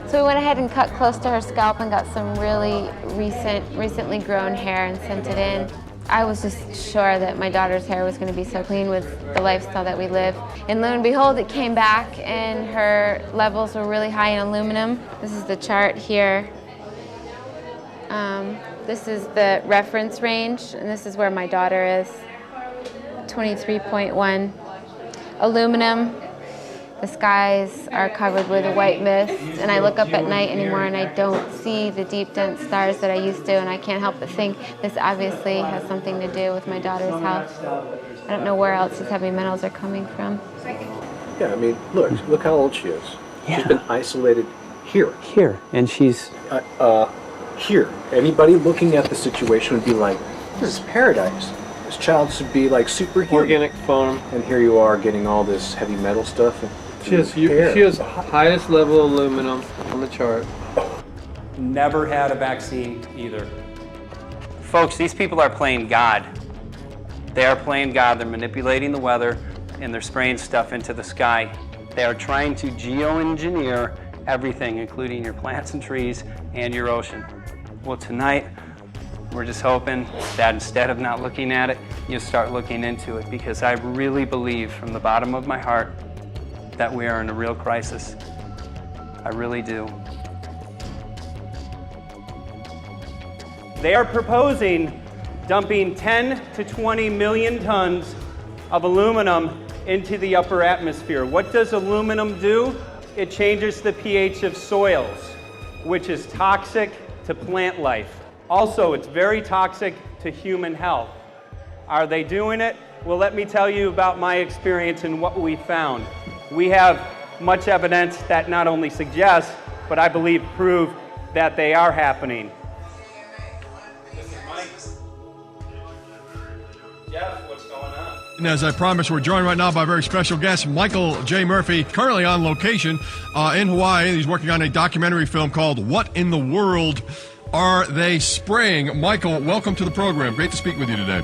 So we went ahead and cut close to her scalp and got some really recently grown hair and sent it in. I was just sure that my daughter's hair was going to be so clean with the lifestyle that we live. And lo and behold, it came back and her levels were really high in aluminum. This is the chart here. This is the reference range, and this is where my daughter is. 23.1. Aluminum. The skies are covered with a white mist, and I look up at night anymore and I don't see the deep, dense stars that I used to, and I can't help but think this obviously has something to do with my daughter's health. I don't know where else these heavy metals are coming from. Yeah, I mean, look how old she is. Yeah. She's been isolated here. Here, and she's... Here. Anybody looking at the situation would be like, this is paradise. This child should be like superhuman. Organic foam. And here you are getting all this heavy metal stuff. She has highest level aluminum on the chart. Never had a vaccine either. Folks, these people are playing God. They are playing God. They're manipulating the weather and they're spraying stuff into the sky. They are trying to geoengineer everything, including your plants and trees and your ocean. Well, tonight, we're just hoping that instead of not looking at it, you start looking into it, because I really believe from the bottom of my heart that we are in a real crisis. I really do. They are proposing dumping 10 to 20 million tons of aluminum into the upper atmosphere. What does aluminum do? It changes the pH of soils, which is toxic to plant life. Also, it's very toxic to human health. Are they doing it? Well, let me tell you about my experience and what we found. We have much evidence that not only suggests, but I believe prove that they are happening. Jeff, what's going on? And as I promised, we're joined right now by a very special guest, Michael J. Murphy, currently on location in Hawaii. He's working on a documentary film called What in the World Are They Spraying? Michael, welcome to the program. Great to speak with you today.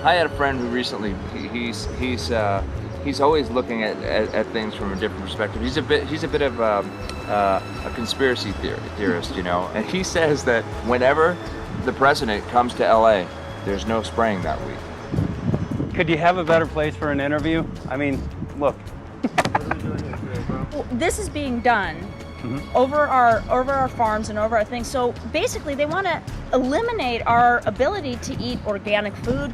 I had a friend who recently, he's always looking at things from a different perspective. He's a bit of a conspiracy theorist, you know. And he says that whenever the president comes to LA, there's no spraying that week. Could you have a better place for an interview? I mean, look. Well, this is being done over our farms and over our things. So basically, they want to eliminate our ability to eat organic food,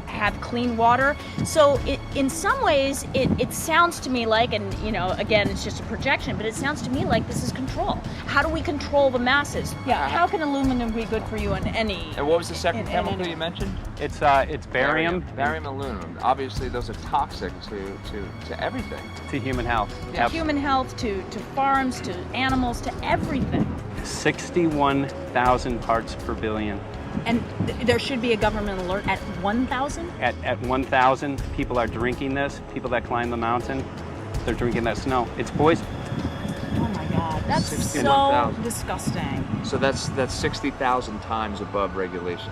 have clean water. So in some ways, it sounds to me like, and you know, again, it's just a projection, but it sounds to me like this is control. How do we control the masses? Yeah. How can aluminum be good for you in any? And what was the second chemical you mentioned? It's barium. Barium aluminum. Obviously, those are toxic to everything. To human health. To human health, to farms, to animals, to everything. 61,000 parts per billion. And there should be a government alert at 1,000? At 1,000, people are drinking this. People that climb the mountain, they're drinking that snow. It's poison. Oh my God, that's so disgusting. So that's 60,000 times above regulation.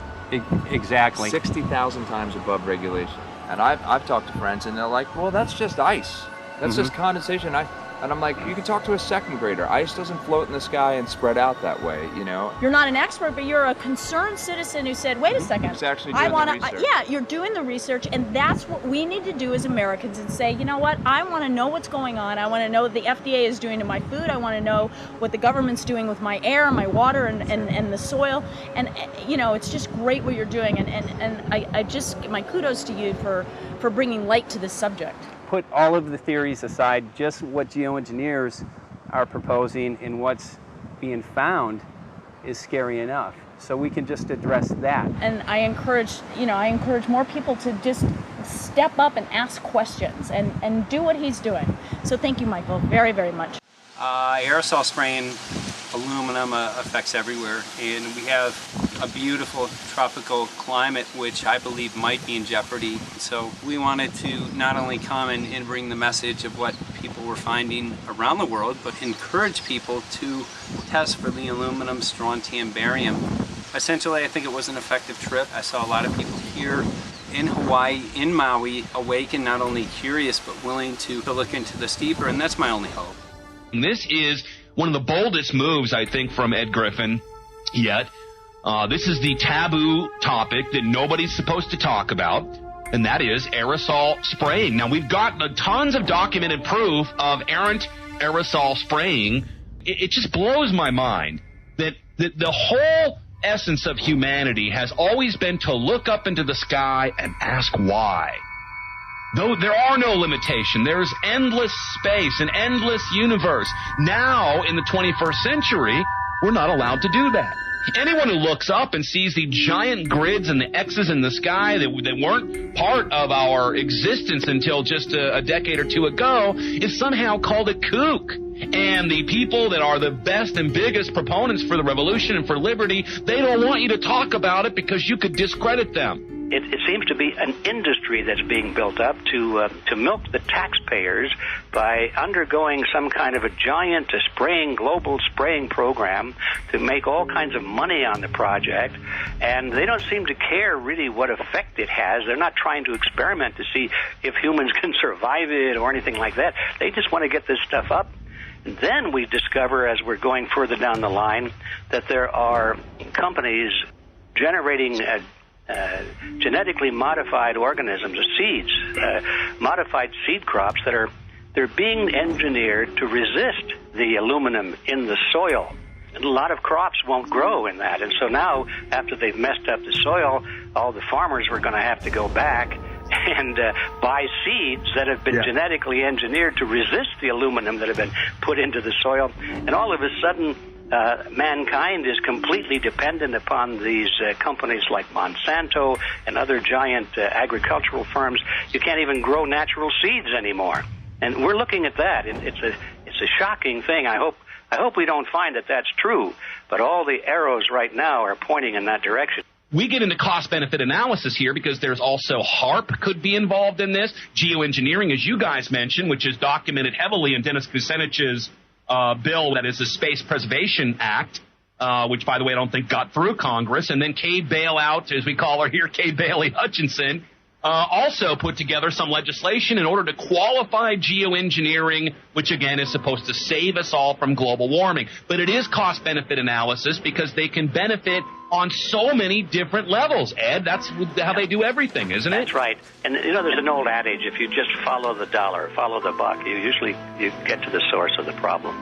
Exactly. 60,000 times above regulation. And I've talked to friends and they're like, well, that's just ice. That's just condensation. And I'm like, you can talk to a second grader. Ice doesn't float in the sky and spread out that way, you know? You're not an expert, but you're a concerned citizen who said, wait a second. Who's actually doing the research. Yeah, you're doing the research, and that's what we need to do as Americans and say, you know what, I want to know what's going on. I want to know what the FDA is doing to my food. I want to know what the government's doing with my air, my water, and the soil. And, you know, it's just great what you're doing. And I just, my kudos to you for bringing light to this subject. Put all of the theories aside, just what geoengineers are proposing and what's being found is scary enough. So we can just address that. And I encourage more people to just step up and ask questions and do what he's doing. So thank you, Michael, very, very much. Aerosol spraying aluminum affects everywhere, and we have a beautiful tropical climate which I believe might be in jeopardy. So we wanted to not only come and bring the message of what people were finding around the world, but encourage people to test for the aluminum, strontium, barium. Essentially, I think it was an effective trip. I saw a lot of people here in Hawaii, in Maui, awake and not only curious, but willing to look into this deeper, and that's my only hope. This is one of the boldest moves, I think, from Ed Griffin yet. This is the taboo topic that nobody's supposed to talk about, and that is aerosol spraying. Now, we've got tons of documented proof of errant aerosol spraying. It just blows my mind that the whole essence of humanity has always been to look up into the sky and ask why. Though there are no limitations, there is endless space, an endless universe. Now, in the 21st century, we're not allowed to do that. Anyone who looks up and sees the giant grids and the X's in the sky that weren't part of our existence until just a decade or two ago is somehow called a kook. And the people that are the best and biggest proponents for the revolution and for liberty, they don't want you to talk about it because you could discredit them. It seems to be an industry that's being built up to milk the taxpayers by undergoing some kind of a giant global spraying program to make all kinds of money on the project. And they don't seem to care really what effect it has. They're not trying to experiment to see if humans can survive it or anything like that. They just want to get this stuff up. And then we discover, as we're going further down the line, that there are companies generating genetically modified organisms, seeds, modified seed crops they're being engineered to resist the aluminum in the soil. And a lot of crops won't grow in that. And so now, after they've messed up the soil, all the farmers were going to have to go back and buy seeds that have been genetically engineered to resist the aluminum that have been put into the soil. And all of a sudden, mankind is completely dependent upon these companies like Monsanto and other giant agricultural firms. You can't even grow natural seeds anymore. And we're looking at that. It's a shocking thing. I hope we don't find that that's true. But all the arrows right now are pointing in that direction. We get into cost-benefit analysis here because there's also HAARP could be involved in this. Geoengineering, as you guys mentioned, which is documented heavily in Dennis Kucinich's bill, that is the Space Preservation Act, which, by the way, I don't think got through Congress. And then Kay Bailout, as we call her here, Kay Bailey Hutchinson, also put together some legislation in order to qualify geoengineering, which, again, is supposed to save us all from global warming. But it is cost-benefit analysis because they can benefit on so many different levels. Ed, that's how they do everything, isn't it? That's right. And, there's an old adage, if you just follow the dollar, follow the buck, you get to the source of the problem.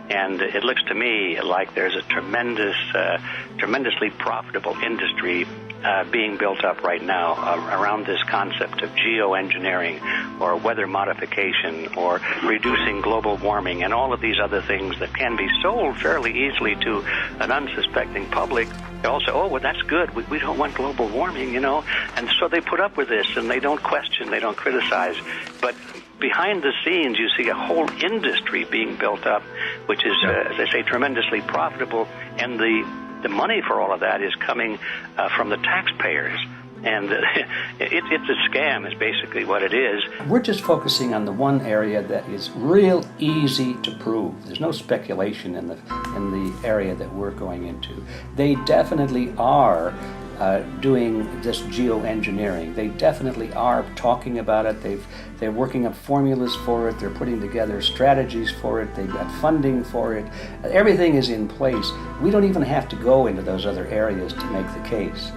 And it looks to me like there's a tremendously profitable industry being built up right now around this concept of geoengineering or weather modification or reducing global warming and all of these other things that can be sold fairly easily to an unsuspecting public. They all say, oh, well, that's good. We don't want global warming, And so they put up with this, and they don't question, they don't criticize. But behind the scenes, you see a whole industry being built up, which is, as I say, tremendously profitable. And the money for all of that is coming from the taxpayers. And it's a scam is basically what it is. We're just focusing on the one area that is real easy to prove. There's no speculation in the area that we're going into. They definitely are doing this geoengineering. They definitely are talking about it. They're working up formulas for it. They're putting together strategies for it. They've got funding for it. Everything is in place. We don't even have to go into those other areas to make the case.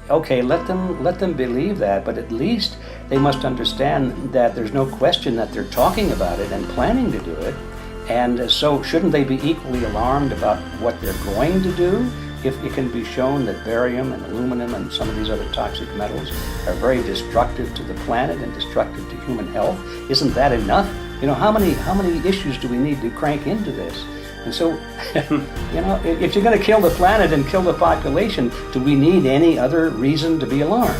Okay, let them believe that, but at least they must understand that there's no question that they're talking about it and planning to do it. And so shouldn't they be equally alarmed about what they're going to do if it can be shown that barium and aluminum and some of these other toxic metals are very destructive to the planet and destructive to human health? Isn't that enough? How many issues do we need to crank into this? And so, if you're going to kill the planet and kill the population, do we need any other reason to be alarmed?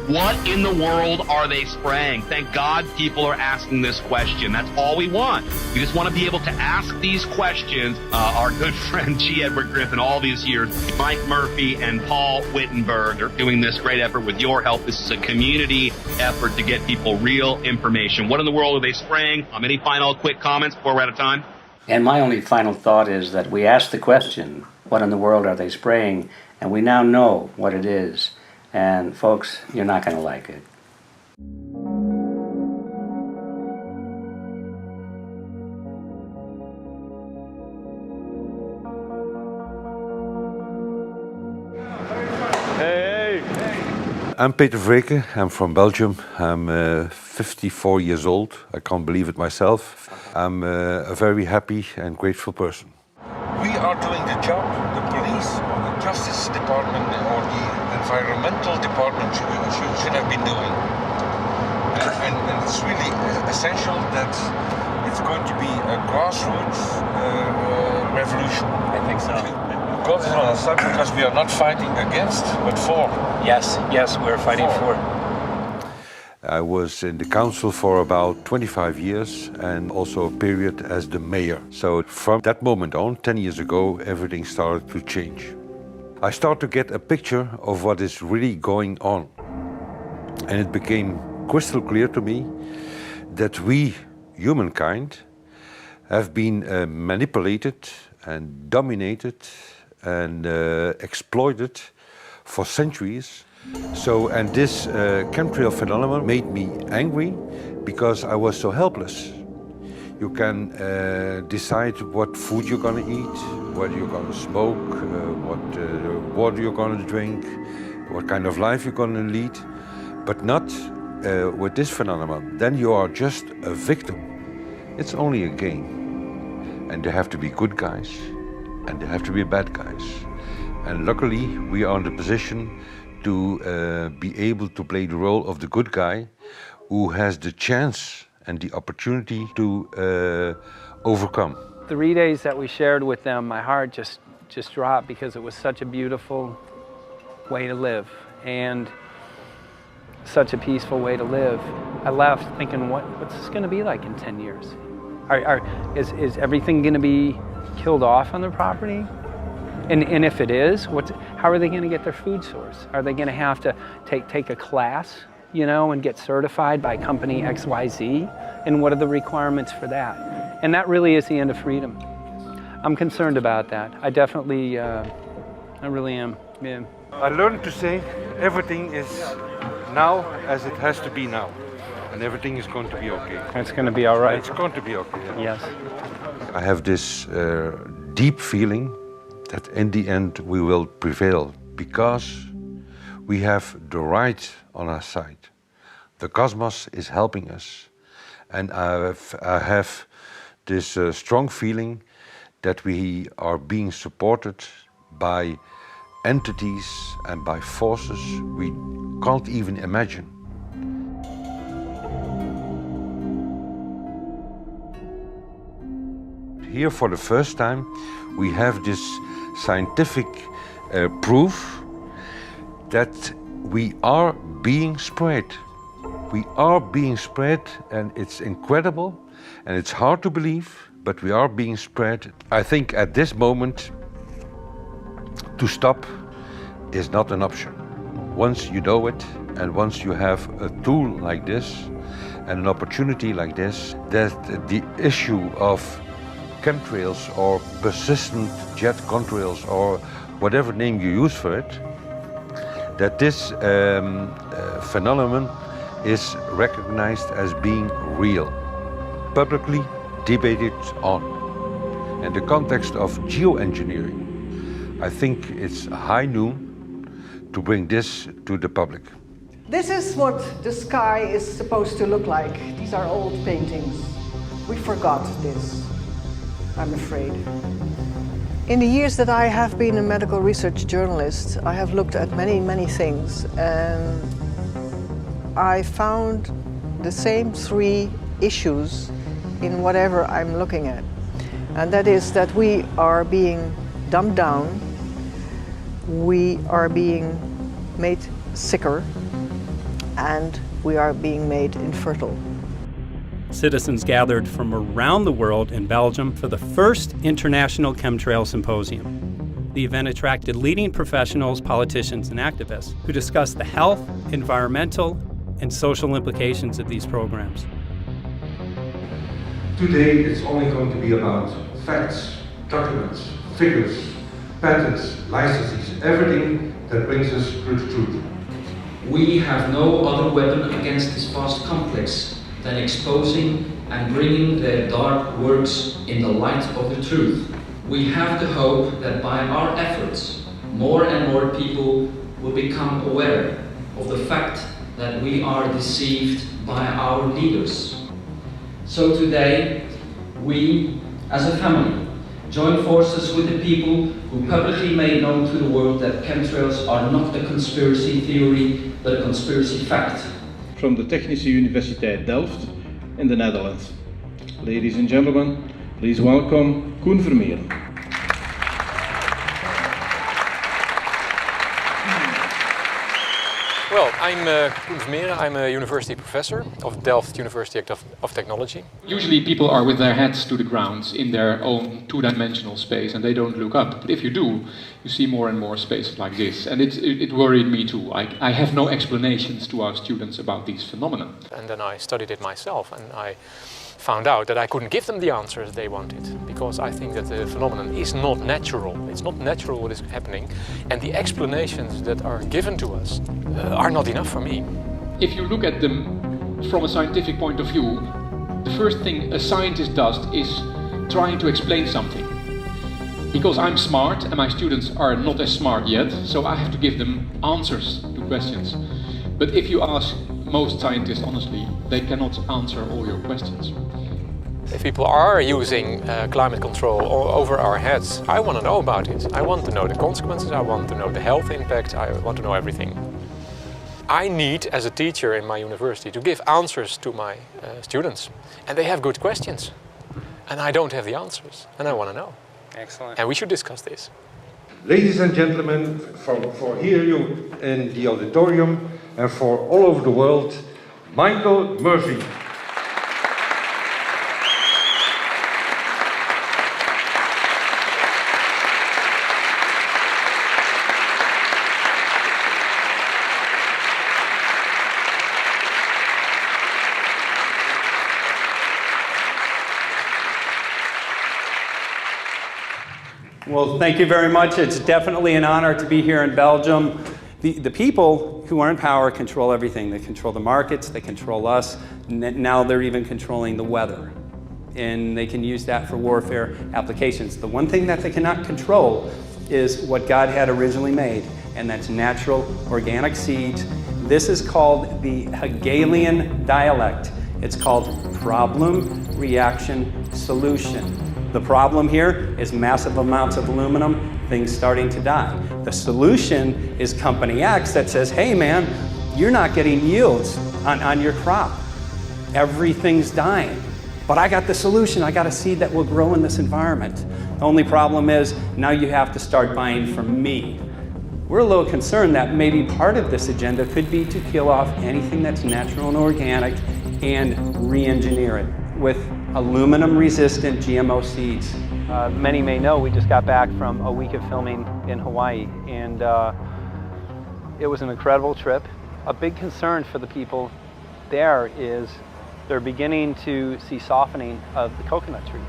What in the world are they spraying? Thank God people are asking this question. That's all we want. We just want to be able to ask these questions. Our good friend G. Edward Griffin, all these years, Mike Murphy and Paul Wittenberg are doing this great effort with your help. This is a community effort to get people real information. What in the world are they spraying? Any final quick comments before we're out of time? And my only final thought is that we asked the question, what in the world are they spraying? And we now know what it is. And folks, you're not going to like it. I'm Peter Vreken. I'm from Belgium. I'm 54 years old. I can't believe it myself. I'm a very happy and grateful person. We are doing the job the police or the Justice Department or the Environmental Department should have been doing. And it's really essential that it's going to be a grassroots revolution. I think so. God is on our side because we are not fighting against, but for. Yes, we're fighting for. I was in the council for about 25 years and also a period as the mayor. So from that moment on, 10 years ago, everything started to change. I start to get a picture of what is really going on. And it became crystal clear to me that we, humankind, have been manipulated and dominated and exploited for centuries. And this chemtrail phenomenon made me angry because I was so helpless. You can decide what food you're going to eat, whether you're going to smoke, what water you're going to drink, what kind of life you're going to lead, but not with this phenomenon. Then you are just a victim. It's only a game. And there have to be good guys, and there have to be bad guys. And luckily, we are in the position to be able to play the role of the good guy who has the chance and the opportunity to overcome. 3 days that we shared with them, my heart just dropped because it was such a beautiful way to live and such a peaceful way to live. I left thinking, what's this going to be like in 10 years? Is everything going to be killed off on their property? And if it is, how are they going to get their food source? Are they going to have to take a class, and get certified by company XYZ? And what are the requirements for that? And that really is the end of freedom. I'm concerned about that. I definitely, I really am. Yeah. I learned to say everything is now as it has to be now. And everything is going to be okay. It's going to be all right. It's going to be okay. Yeah. Yes. I have this deep feeling that in the end we will prevail because we have the right on our side. The cosmos is helping us. And I have this strong feeling that we are being supported by entities and by forces we can't even imagine. Here for the first time we have this scientific proof that we are being spread. We are being spread, and it's incredible and it's hard to believe, but we are being spread. I think at this moment to stop is not an option. Once you know it and once you have a tool like this and an opportunity like this, that the issue of chemtrails or persistent jet contrails or whatever name you use for it, that this phenomenon is recognized as being real, publicly debated on. In the context of geoengineering, I think it's high noon to bring this to the public. This is what the sky is supposed to look like. These are old paintings. We forgot this, I'm afraid. In the years that I have been a medical research journalist, I have looked at many, many things, and I found the same three issues in whatever I'm looking at. And that is that we are being dumbed down, we are being made sicker, and we are being made infertile. Citizens gathered from around the world in Belgium for the first International Chemtrail Symposium. The event attracted leading professionals, politicians, and activists who discussed the health, environmental, and social implications of these programs. Today it's only going to be about facts, documents, figures, patents, licenses, everything that brings us to the truth. We have no other weapon against this vast complex than exposing and bringing their dark works in the light of the truth. We have the hope that by our efforts, more and more people will become aware of the fact that we are deceived by our leaders. So today, we, as a family, join forces with the people who publicly made known to the world that chemtrails are not a conspiracy theory, but a conspiracy fact. From the Technische Universiteit Delft in the Netherlands. Ladies and gentlemen, please welcome Koen Vermeeren. Well, I'm Koen Vermeeren. I'm a university professor of Delft University of Technology. Usually people are with their heads to the ground in their own two-dimensional space and they don't look up. But if you do, you see more and more spaces like this. And it worried me too. I have no explanations to our students about these phenomena. And then I studied it myself and I found out that I couldn't give them the answers they wanted, because I think that the phenomenon is not natural. It's not natural what is happening, and the explanations that are given to us are not enough for me. If you look at them from a scientific point of view, the first thing a scientist does is trying to explain something. Because I'm smart and my students are not as smart yet, so I have to give them answers to questions. But if you ask most scientists honestly, they cannot answer all your questions. If people are using climate control over our heads, I want to know about it. I want to know the consequences, I want to know the health impact, I want to know everything. I need, as a teacher in my university, to give answers to my students. And they have good questions. And I don't have the answers, and I want to know. Excellent. And we should discuss this. Ladies and gentlemen, for here you in the auditorium and for all over the world, Michael Murphy. Well, thank you very much. It's definitely an honor to be here in Belgium. The people who are in power control everything. They control the markets, they control us. Now they're even controlling the weather. And they can use that for warfare applications. The one thing that they cannot control is what God had originally made, and that's natural organic seeds. This is called the Hegelian dialect. It's called problem, reaction, solution. The problem here is massive amounts of aluminum, things starting to die. The solution is Company X that says, hey man, you're not getting yields on your crop. Everything's dying. But I got the solution, I got a seed that will grow in this environment. The only problem is now you have to start buying from me. We're a little concerned that maybe part of this agenda could be to kill off anything that's natural and organic and re-engineer it with aluminum-resistant GMO seeds. Many may know we just got back from a week of filming in Hawaii, and it was an incredible trip. A big concern for the people there is they're beginning to see softening of the coconut trees.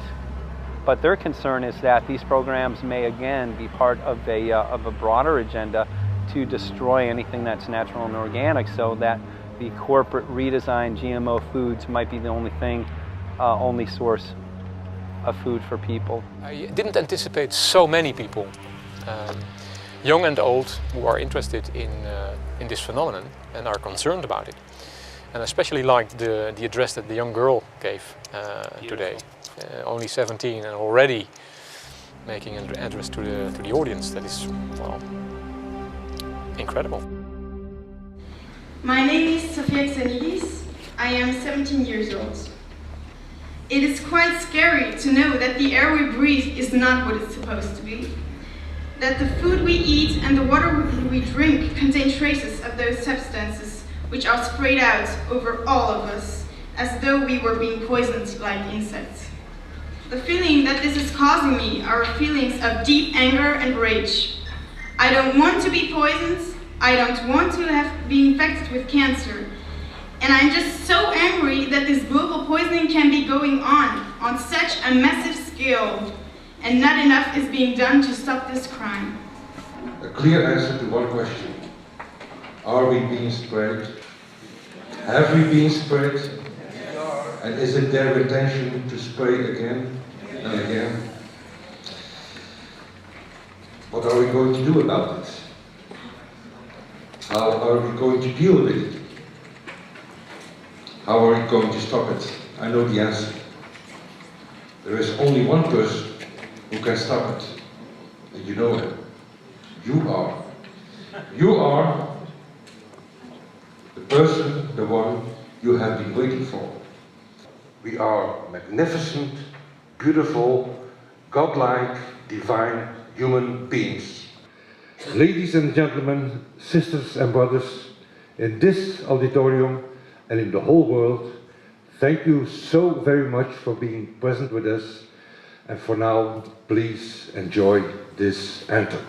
But their concern is that these programs may again be part of a broader agenda to destroy anything that's natural and organic, so that the corporate redesigned GMO foods might be the only source of food for people. I didn't anticipate so many people, young and old, who are interested in this phenomenon and are concerned about it. And I especially liked the address that the young girl gave today. Only 17 and already making an address to the audience. That is, well, incredible. My name is Sofia Xenidis. I am 17 years old. It is quite scary to know that the air we breathe is not what it's supposed to be. That the food we eat and the water we drink contain traces of those substances which are sprayed out over all of us, as though we were being poisoned like insects. The feeling that this is causing me are feelings of deep anger and rage. I don't want to be poisoned. I don't want to be infected with cancer. And I'm just so angry that this global poisoning can be going on such a massive scale, and not enough is being done to stop this crime. A clear answer to one question. Are we being sprayed? Have we been sprayed? And is it their intention to spray again and again? What are we going to do about it? How are we going to deal with it? How are we going to stop it? I know the answer. There is only one person who can stop it. And you know him. You are. You are the person, the one you have been waiting for. We are magnificent, beautiful, godlike, divine human beings. Ladies and gentlemen, sisters and brothers, in this auditorium and in the whole world, thank you so very much for being present with us. And for now, please enjoy this anthem.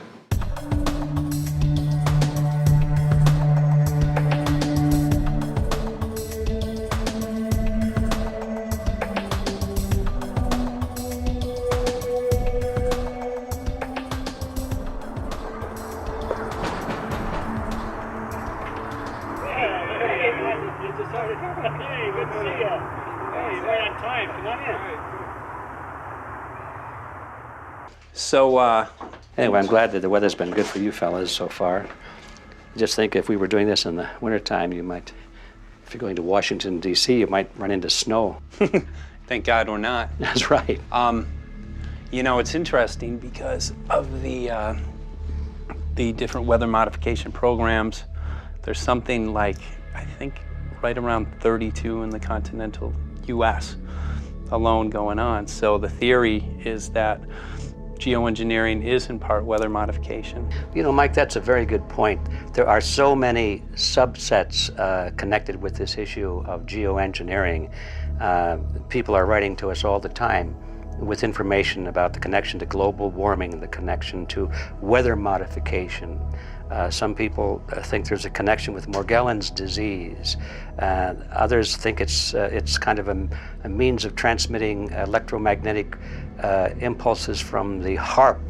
Hey, good to see you. Hey, right on time. Come on in. So, anyway, I'm glad that the weather's been good for you fellas so far. Just think if we were doing this in the wintertime, you might, if you're going to Washington, D.C., you might run into snow. Thank God we're not. That's right. You know, it's interesting because of the different weather modification programs. There's something like, I think, right around 32 in the continental U.S. alone going on. So the theory is that geoengineering is in part weather modification. You know, Mike, that's a very good point. There are so many subsets connected with this issue of geoengineering. People are writing to us all the time with information about the connection to global warming, the connection to weather modification. Some people think there's a connection with Morgellons disease. Others think it's kind of a means of transmitting electromagnetic impulses from the HAARP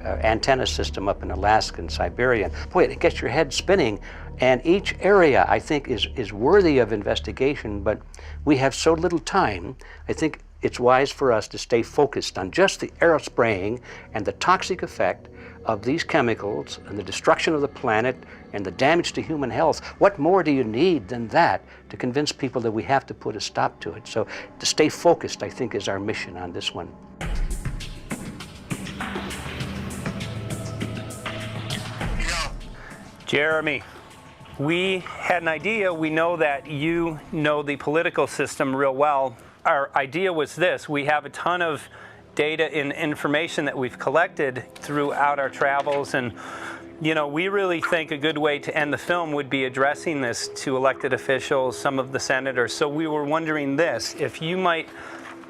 antenna system up in Alaska and Siberia. Boy, it gets your head spinning. And each area, I think, is worthy of investigation, but we have so little time. I think it's wise for us to stay focused on just the aerospraying and the toxic effect of these chemicals and the destruction of the planet and the damage to human health. What more do you need than that to convince people that we have to put a stop to it? So to stay focused, I think, is our mission on this one. Jeremy, we had an idea. We know that you know the political system real well. Our idea was this: we have a ton of data and information that we've collected throughout our travels, and you know, we really think a good way to end the film would be addressing this to elected officials, some of the senators. So we were wondering this, if you might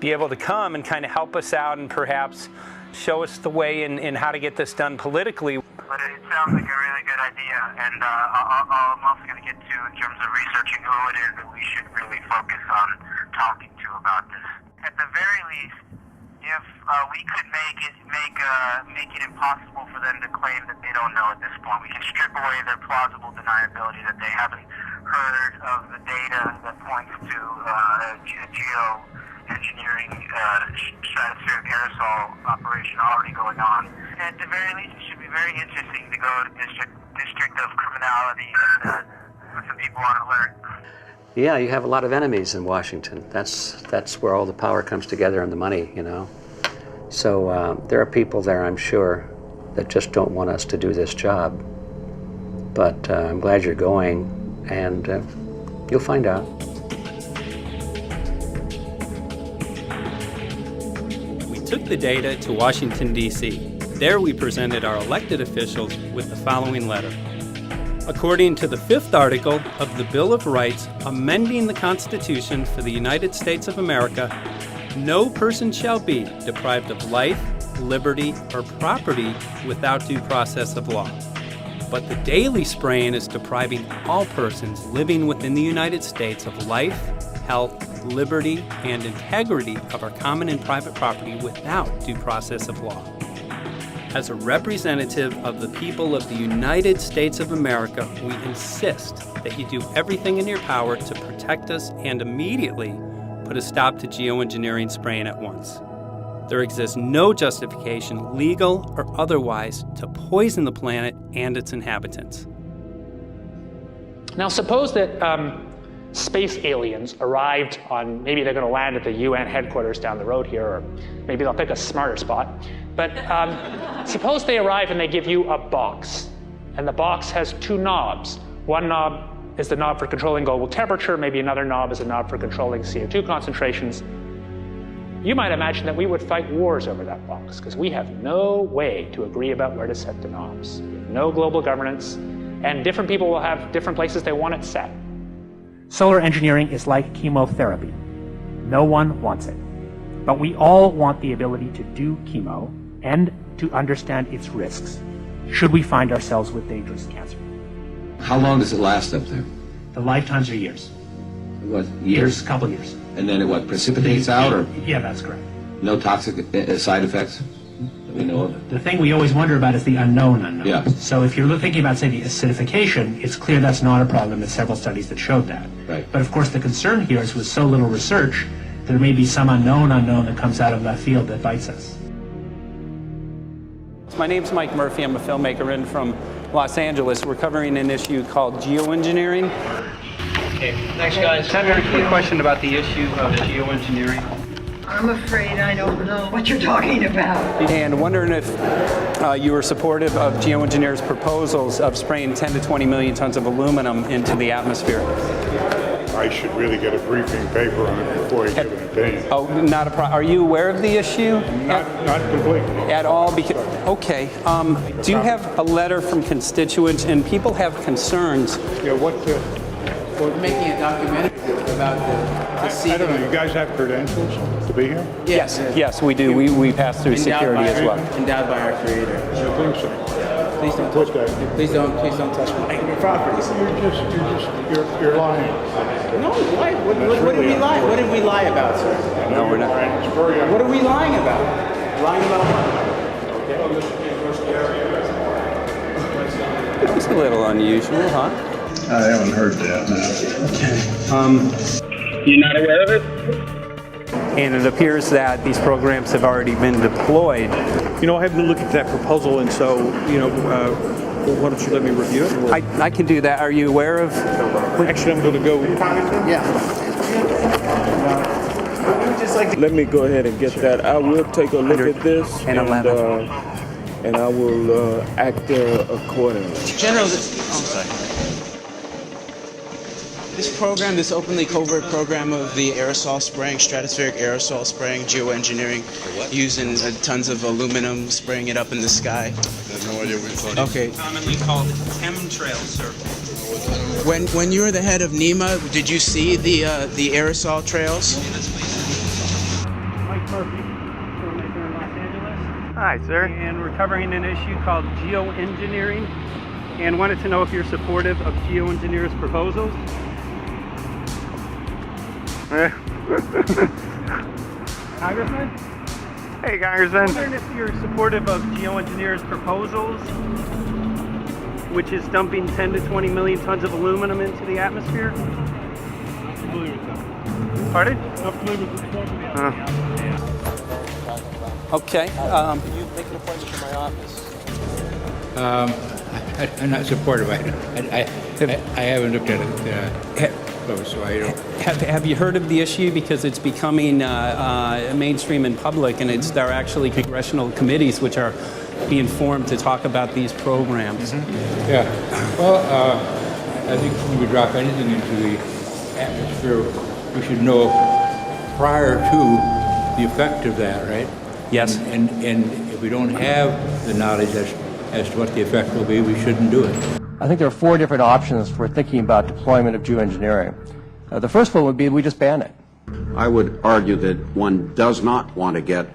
be able to come and kind of help us out and perhaps show us the way in how to get this done politically. But it sounds like a really good idea, and I'm also going to get to, in terms of researching who it is that we should really focus on talking to about this. At the very least, if we could make it impossible for them to claim that they don't know at this point, we can strip away their plausible deniability that they haven't heard of the data that points to geoengineering stratospheric aerosol operation already going on. At the very least, it should be very interesting to go to District of Criminality and put some people on alert. Yeah, you have a lot of enemies in Washington. That's where all the power comes together and the money, you know. So there are people there, I'm sure, that just don't want us to do this job. But I'm glad you're going, and you'll find out. We took the data to Washington, D.C. There we presented our elected officials with the following letter. According to the 5th article of the Bill of Rights amending the Constitution for the United States of America, no person shall be deprived of life, liberty, or property without due process of law. But the daily spraying is depriving all persons living within the United States of life, health, liberty, and integrity of our common and private property without due process of law. As a representative of the people of the United States of America, we insist that you do everything in your power to protect us and immediately put a stop to geoengineering spraying at once. There exists no justification, legal or otherwise, to poison the planet and its inhabitants. Now suppose that space aliens arrived on, maybe they're going to land at the UN headquarters down the road here, or maybe they'll pick a smarter spot. But suppose they arrive and they give you a box, and the box has 2 knobs. One knob is the knob for controlling global temperature, maybe another knob is a knob for controlling CO2 concentrations. You might imagine that we would fight wars over that box, because we have no way to agree about where to set the knobs. We have no global governance, and different people will have different places they want it set. Solar engineering is like chemotherapy. No one wants it. But we all want the ability to do chemo and to understand its risks, should we find ourselves with dangerous cancer. How long does it last up there? The lifetimes are years. What, years? A couple years. And then it what, precipitates out, or Yeah, that's correct. no toxic side effects that we know of? The thing we always wonder about is the unknown unknown. Yeah. So if you're thinking about, say, the acidification, it's clear that's not a problem. There's several studies that showed that. Right. But of course the concern here is with so little research, there may be some unknown that comes out of left field that bites us. My name's Mike Murphy. I'm a filmmaker in from Los Angeles. We're covering an issue called geoengineering. Okay, thanks guys. Senator, quick question about the issue of geoengineering. I'm afraid I don't know what you're talking about. And wondering if you were supportive of geoengineers' proposals of spraying 10 to 20 million tons of aluminum into the atmosphere. I should really get a briefing paper on it before I give an opinion. Oh, not a problem. Are you aware of the issue? Not completely. At all? Okay. Do you have a letter from constituents, and people have concerns? Yeah, We're making a documentary about I don't know, you guys have credentials to be here? Yes, we do. We pass through security as well. Endowed by our Creator. I think so. Please don't touch me. Please don't touch my property. You're lying. No, why? What did we lie? What did we lie about, sir? No, we're not. What are we lying about? Lying about what? That was a little unusual, huh? I haven't heard that. You're not aware of it? And it appears that these programs have already been deployed. You know, I haven't looked at that proposal, and so, why don't you let me review it? I can do that. Are you aware of? Actually, I'm going to go. Yeah. Let me go ahead and get that. I will take a look at this, and I will act accordingly. General, I'm sorry. This program, this openly covert program of the aerosol spraying, stratospheric aerosol spraying, geoengineering, using tons of aluminum, spraying it up in the sky. I have no idea what you're talking about. Okay. Commonly called chemtrail, sir. When you were the head of NEMA, did you see the aerosol trails? Mike Murphy, filmmaker in Los Angeles. Hi, sir. And we're covering an issue called geoengineering, and wanted to know if you're supportive of geoengineers' proposals. Congressman? Hey, Congressman. I'm wondering if you're supportive of geoengineers' proposals, which is dumping 10 to 20 million tons of aluminum into the atmosphere. I'm familiar with that. Pardon? I'm familiar with this. Okay. Can you make an appointment for my office? I'm not supportive. I haven't looked at it close, so I don't. Have you heard of the issue? Because it's becoming mainstream in public, and there are actually congressional committees which are being formed to talk about these programs. Mm-hmm. Yeah. Well, I think when we drop anything into the atmosphere, we should know prior to the effect of that, right? Yes. And if we don't have the knowledge as to what the effect will be, we shouldn't do it. I think there are 4 different options for thinking about deployment of geoengineering. The first one would be we just ban it. I would argue that one does not want to get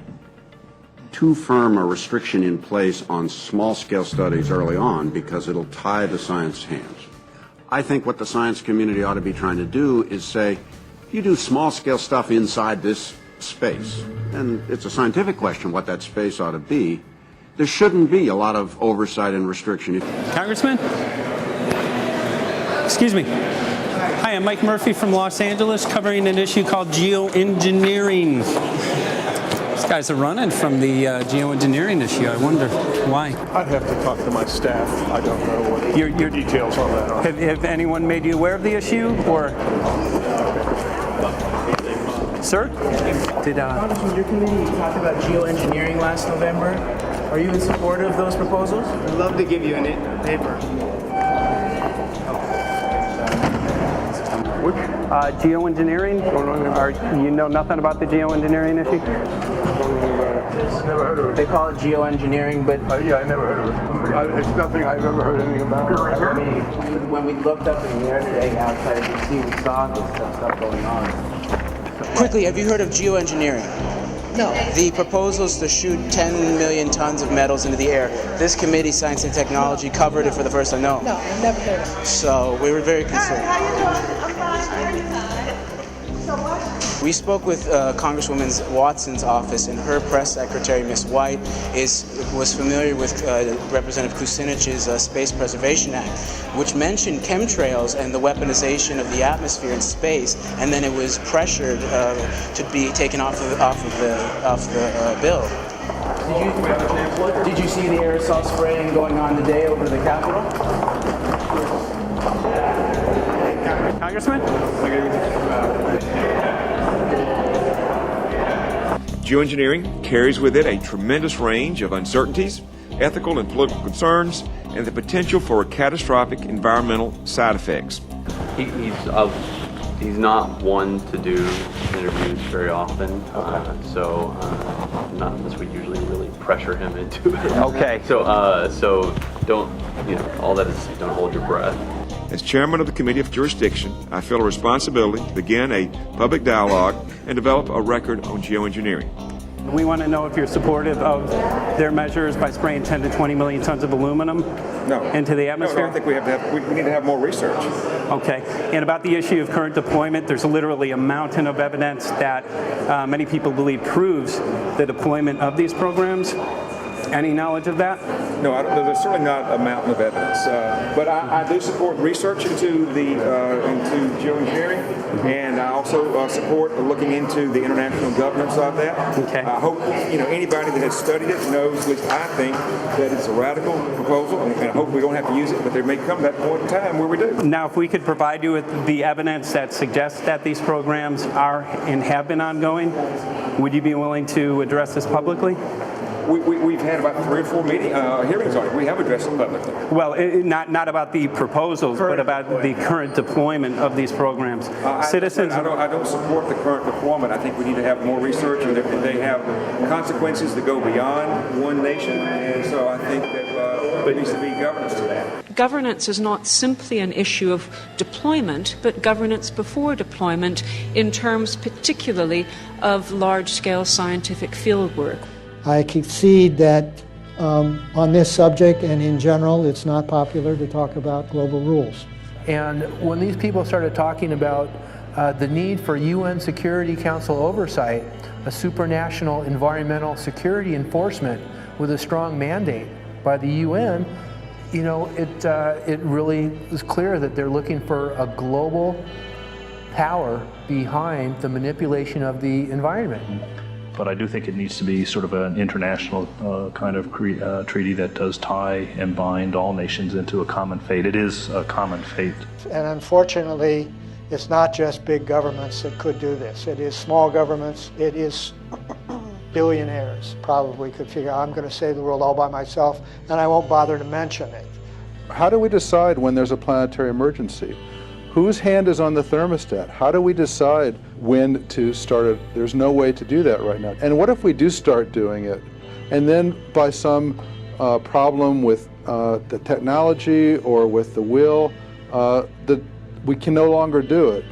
too firm a restriction in place on small-scale studies early on because it'll tie the science hands. I think what the science community ought to be trying to do is say, you do small-scale stuff inside this space, and it's a scientific question what that space ought to be. There shouldn't be a lot of oversight and restriction. Congressman? Excuse me. Hi, I'm Mike Murphy from Los Angeles, covering an issue called geoengineering. These guys are running from the geoengineering issue. I wonder why. I'd have to talk to my staff. I don't know what the details on that are. Have anyone made you aware of the issue, or? Sir? Congressman, your committee talked about geoengineering last November. Are you in support of those proposals? I'd love to give you a paper. Geoengineering? You know nothing about the geoengineering issue? like this. Never heard of it. They call it geoengineering, but yeah, I never heard of it. It's nothing I've ever heard anything about. I mean, when we looked up in the air today outside of DC, we saw this stuff going on. Quickly, have you heard of geoengineering? No. The proposal is to shoot 10 million tons of metals into the air. This committee, Science and Technology, covered it for the first time. No. No, I've never heard of it. So we were very concerned. How you doing? I'm fine. How are you? So what? We spoke with Congresswoman Watson's office, and her press secretary, Ms. White, was familiar with Representative Kucinich's Space Preservation Act, which mentioned chemtrails and the weaponization of the atmosphere in space, and then it was pressured to be taken off the bill. Did you see the aerosol spraying going on today over the Capitol? Congressman? Geoengineering carries with it a tremendous range of uncertainties, ethical and political concerns, and the potential for catastrophic environmental side effects. He's not one to do interviews very often, so not unless we usually really pressure him into it. Okay. So don't, all that is, don't hold your breath. As chairman of the Committee of Jurisdiction, I feel a responsibility to begin a public dialogue and develop a record on geoengineering. We want to know if you're supportive of their measures by spraying 10 to 20 million tons of aluminum into the atmosphere? No, I think we need to have more research. Okay. And about the issue of current deployment, there's literally a mountain of evidence that many people believe proves the deployment of these programs. Any knowledge of that? No, there's certainly not a mountain of evidence, but I do support research into geoengineering, and I also support looking into the international governance of that. Okay. I hope anybody that has studied it knows, at least I think, that it's a radical proposal, and I hope we don't have to use it, but there may come that point in time where we do. Now, if we could provide you with the evidence that suggests that these programs are and have been ongoing, would you be willing to address this publicly? We've had about 3 or 4 hearings on it. We have addressed it publicly. Well, not about the proposals, but about the current deployment of these programs. Citizens. I don't support the current deployment. I think we need to have more research, and they have consequences that go beyond one nation, and so I think that there needs to be governance to that. Governance is not simply an issue of deployment, but governance before deployment in terms particularly of large-scale scientific fieldwork. I concede that on this subject and in general, it's not popular to talk about global rules. And when these people started talking about the need for UN Security Council oversight, a supranational environmental security enforcement with a strong mandate by the UN, it really was clear that they're looking for a global power behind the manipulation of the environment. But I do think it needs to be sort of an international kind of treaty that does tie and bind all nations into a common fate. It is a common fate. And unfortunately, it's not just big governments that could do this. It is small governments. It is billionaires probably could figure, I'm going to save the world all by myself, and I won't bother to mention it. How do we decide when there's a planetary emergency? Whose hand is on the thermostat? How do we decide when to start it? There's no way to do that right now. And what if we do start doing it, and then by some problem with the technology or with the will, we can no longer do it?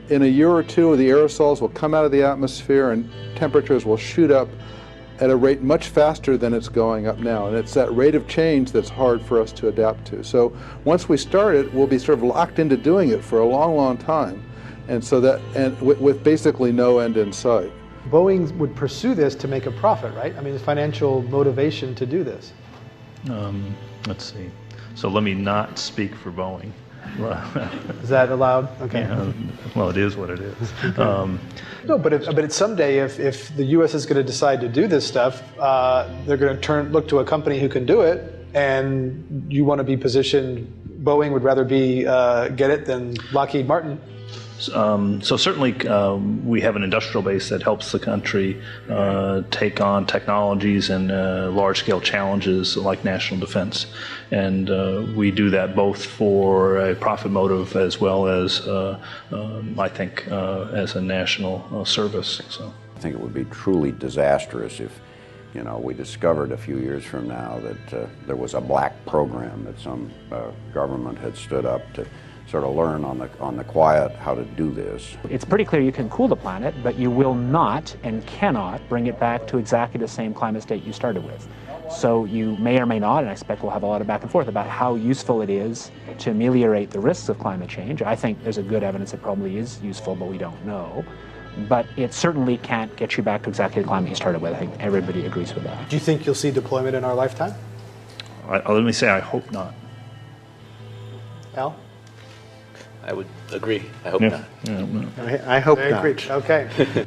In a year or two, the aerosols will come out of the atmosphere and temperatures will shoot up at a rate much faster than it's going up now. And it's that rate of change that's hard for us to adapt to. So once we start it, we'll be sort of locked into doing it for a long, long time. And so with basically no end in sight. Boeing would pursue this to make a profit, right? I mean, there's financial motivation to do this. Let's see. So let me not speak for Boeing. Is that allowed? Okay. Yeah, well, it is what it is. No, but someday, if the U.S. is going to decide to do this stuff, they're going to look to a company who can do it, and you want to be positioned. Boeing would rather get it than Lockheed Martin. So certainly we have an industrial base that helps the country take on technologies and large-scale challenges like national defense. And we do that both for a profit motive as well as, I think, as a national service. So I think it would be truly disastrous if You know, we discovered a few years from now that there was a black program that some government had stood up to sort of learn on the quiet how to do this. It's pretty clear you can cool the planet, but you will not and cannot bring it back to exactly the same climate state you started with. So you may or may not, and I expect we'll have a lot of back and forth about how useful it is to ameliorate the risks of climate change. I think there's a good evidence it probably is useful, but we don't know. But it certainly can't get you back to exactly the climate you started with. I think everybody agrees with that. Do you think you'll see deployment in our lifetime? Let me say I hope not. Al? I would agree. I hope Yeah. not. I hope Very not. agreed. Okay.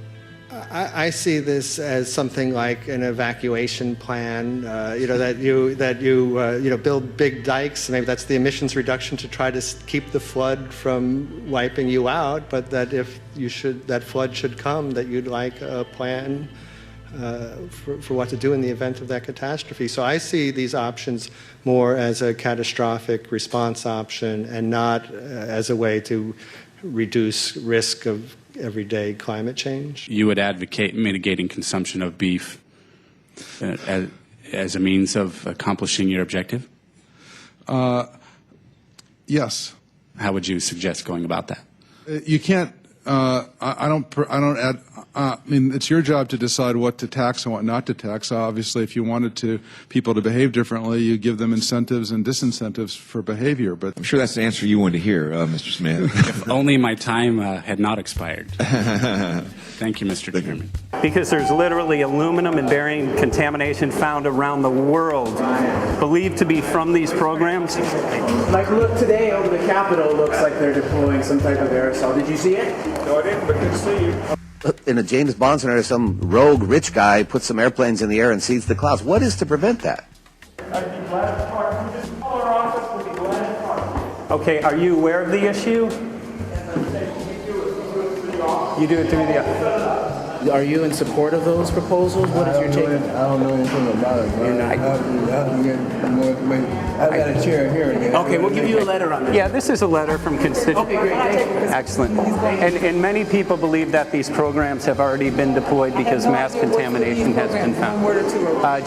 I see this as something like an evacuation plan. That you build big dikes. Maybe that's the emissions reduction to try to keep the flood from wiping you out. But that if that flood should come, that you'd like a plan for what to do in the event of that catastrophe. So I see these options more as a catastrophic response option and not as a way to reduce risk of everyday climate change. You would advocate mitigating consumption of beef as a means of accomplishing your objective? Yes. How would you suggest going about that? You can't. I don't add. I mean, it's your job to decide what to tax and what not to tax. Obviously, if you wanted people to behave differently, you give them incentives and disincentives for behavior. But I'm sure that's the answer you wanted to hear, Mr. Smith. If only my time had not expired. Thank you, Mr. Chairman. Because there's literally aluminum and barium contamination found around the world, believed to be from these programs. Like, look, today over the Capitol looks like they're deploying some type of aerosol. Did you see it? No, I didn't, but good to see you. In a James Bond scenario, some rogue rich guy puts some airplanes in the air and sees the clouds. What is to prevent that? I'd be glad to talk. You just call our office, we'd be glad to talk. Okay, are you aware of the issue? You do it through the Are you in support of those proposals? What is your take? I don't know anything about it. You're not. I have to get more information. I've got a chair here. Okay, we'll give you a letter on that. Yeah, this is a letter from constituents. Okay, great. Thank you. Excellent. And many people believe that these programs have already been deployed because mass contamination has been found.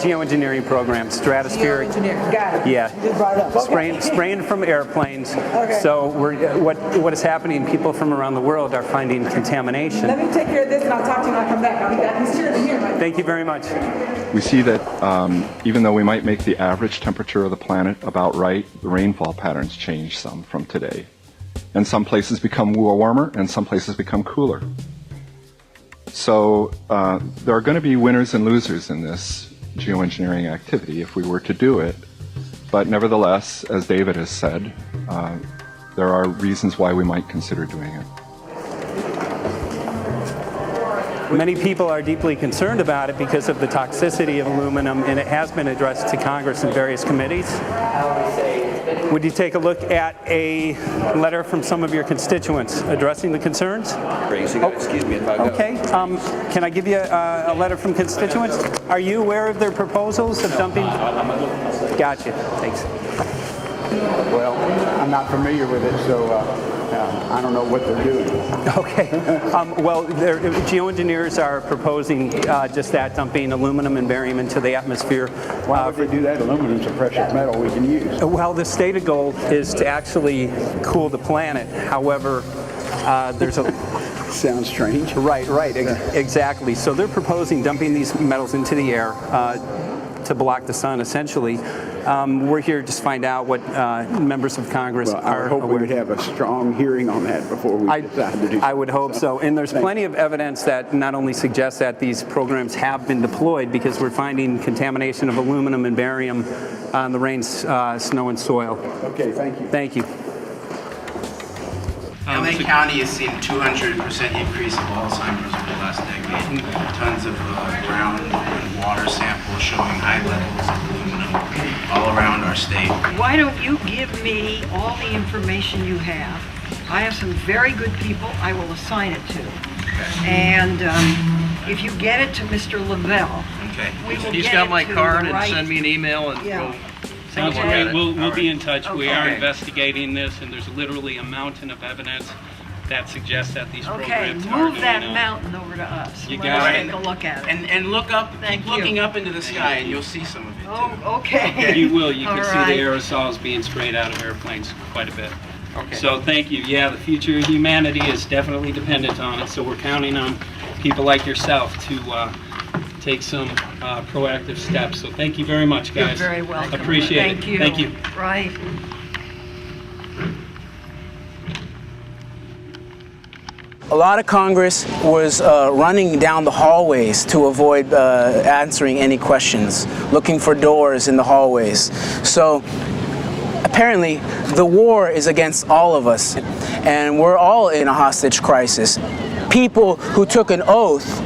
Geoengineering programs, stratospheric. Got it. Yeah. You just brought it up. Okay. Spraying from airplanes. Okay. So what is happening? People from around the world are finding contamination. Let me take care of this and I'll talk to you when I come back. I'll be back. He's here. Thank you very much. We see that even though we might make the average temperature of the planet about right, the rainfall patterns change some from today. And some places become warmer and some places become cooler. So there are going to be winners and losers in this geoengineering activity if we were to do it. But nevertheless, as David has said, there are reasons why we might consider doing it. Many people are deeply concerned about it because of the toxicity of aluminum, and it has been addressed to Congress in various committees. Would you take a look at a letter from some of your constituents addressing the concerns? Excuse me if I go. Okay. Can I give you a letter from constituents? Are you aware of their proposals of dumping? Gotcha. Thanks. Well, I'm not familiar with it, so I don't know what they're doing. Okay. Well, geoengineers are proposing just that, dumping aluminum and barium into the atmosphere. Why would they do that? Aluminum's a precious metal we can use. Well, the stated goal is to actually cool the planet. However, there's a... Sounds strange. Right, exactly. So they're proposing dumping these metals into the air to block the sun, essentially. We're here just to find out what members of Congress are. I hope we would have a strong hearing on that before we decide to do something. I would hope so. And there's plenty of evidence that not only suggests that these programs have been deployed, because we're finding contamination of aluminum and barium on the rain, snow, and soil. Okay, thank you. Thank you. LA County has seen a 200% increase of Alzheimer's over the last decade. Tons of ground and water samples showing high levels of aluminum all around our state. Why don't you give me all the information you have? I have some very good people I will assign it to. And if you get it to Mr. Lavelle, we will He's get got it my to card the and right- send me an email and Yeah. we'll take a look at it. We'll be in touch. We are Okay. investigating this, and there's literally a mountain of evidence that suggests that these Okay, programs are move going that on. mountain over to us. You Let got us it. take a look at it. And look up, Thank keep looking you. up into the sky, and you'll see some of it. Oh, okay. You will. You All can see right. the aerosols being sprayed out of airplanes quite a bit. Okay. So thank you. Yeah, the future of humanity is definitely dependent on it. So we're counting on people like yourself to take some proactive steps. So thank you very much, guys. You're very welcome. Appreciate Thank it. you. Thank you. Right. A lot of Congress was running down the hallways to avoid answering any questions, looking for doors in the hallways. So apparently the war is against all of us, and we're all in a hostage crisis. People who took an oath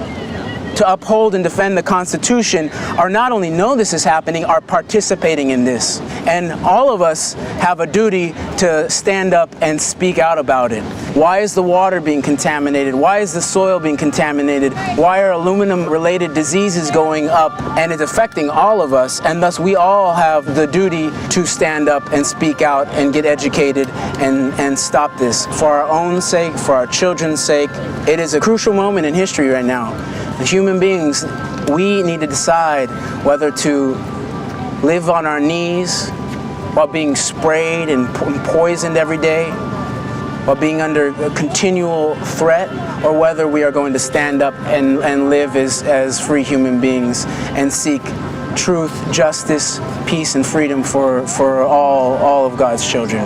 to uphold and defend the Constitution are not only know this is happening, are participating in this. And all of us have a duty to stand up and speak out about it. Why is the water being contaminated? Why is the soil being contaminated? Why are aluminum-related diseases going up? And it's affecting all of us, and thus we all have the duty to stand up and speak out and get educated and stop this. For our own sake, for our children's sake, it is a crucial moment in history right now. As human beings, we need to decide whether to live on our knees while being sprayed and poisoned every day, while being under a continual threat, or whether we are going to stand up and live as free human beings and seek truth, justice, peace, and freedom for all of God's children.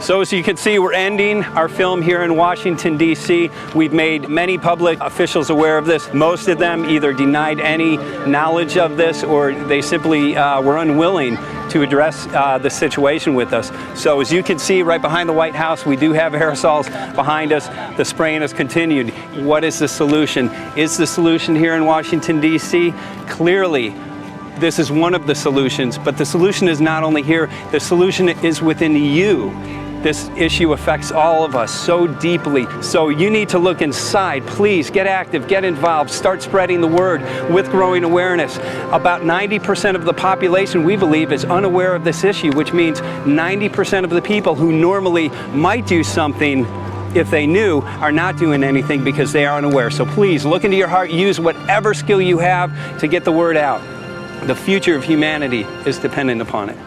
So as you can see, we're ending our film here in Washington, D.C. We've made many public officials aware of this. Most of them either denied any knowledge of this, or they simply were unwilling to address the situation with us. So as you can see right behind the White House, we do have aerosols behind us. The spraying has continued. What is the solution? Is the solution here in Washington, D.C.? Clearly, this is one of the solutions, but the solution is not only here, the solution is within you. This issue affects all of us so deeply. So you need to look inside. Please get active, get involved, start spreading the word with growing awareness. About 90% of the population, we believe, is unaware of this issue, which means 90% of the people who normally might do something if they knew are not doing anything because they are unaware. So please look into your heart, use whatever skill you have to get the word out. The future of humanity is dependent upon it.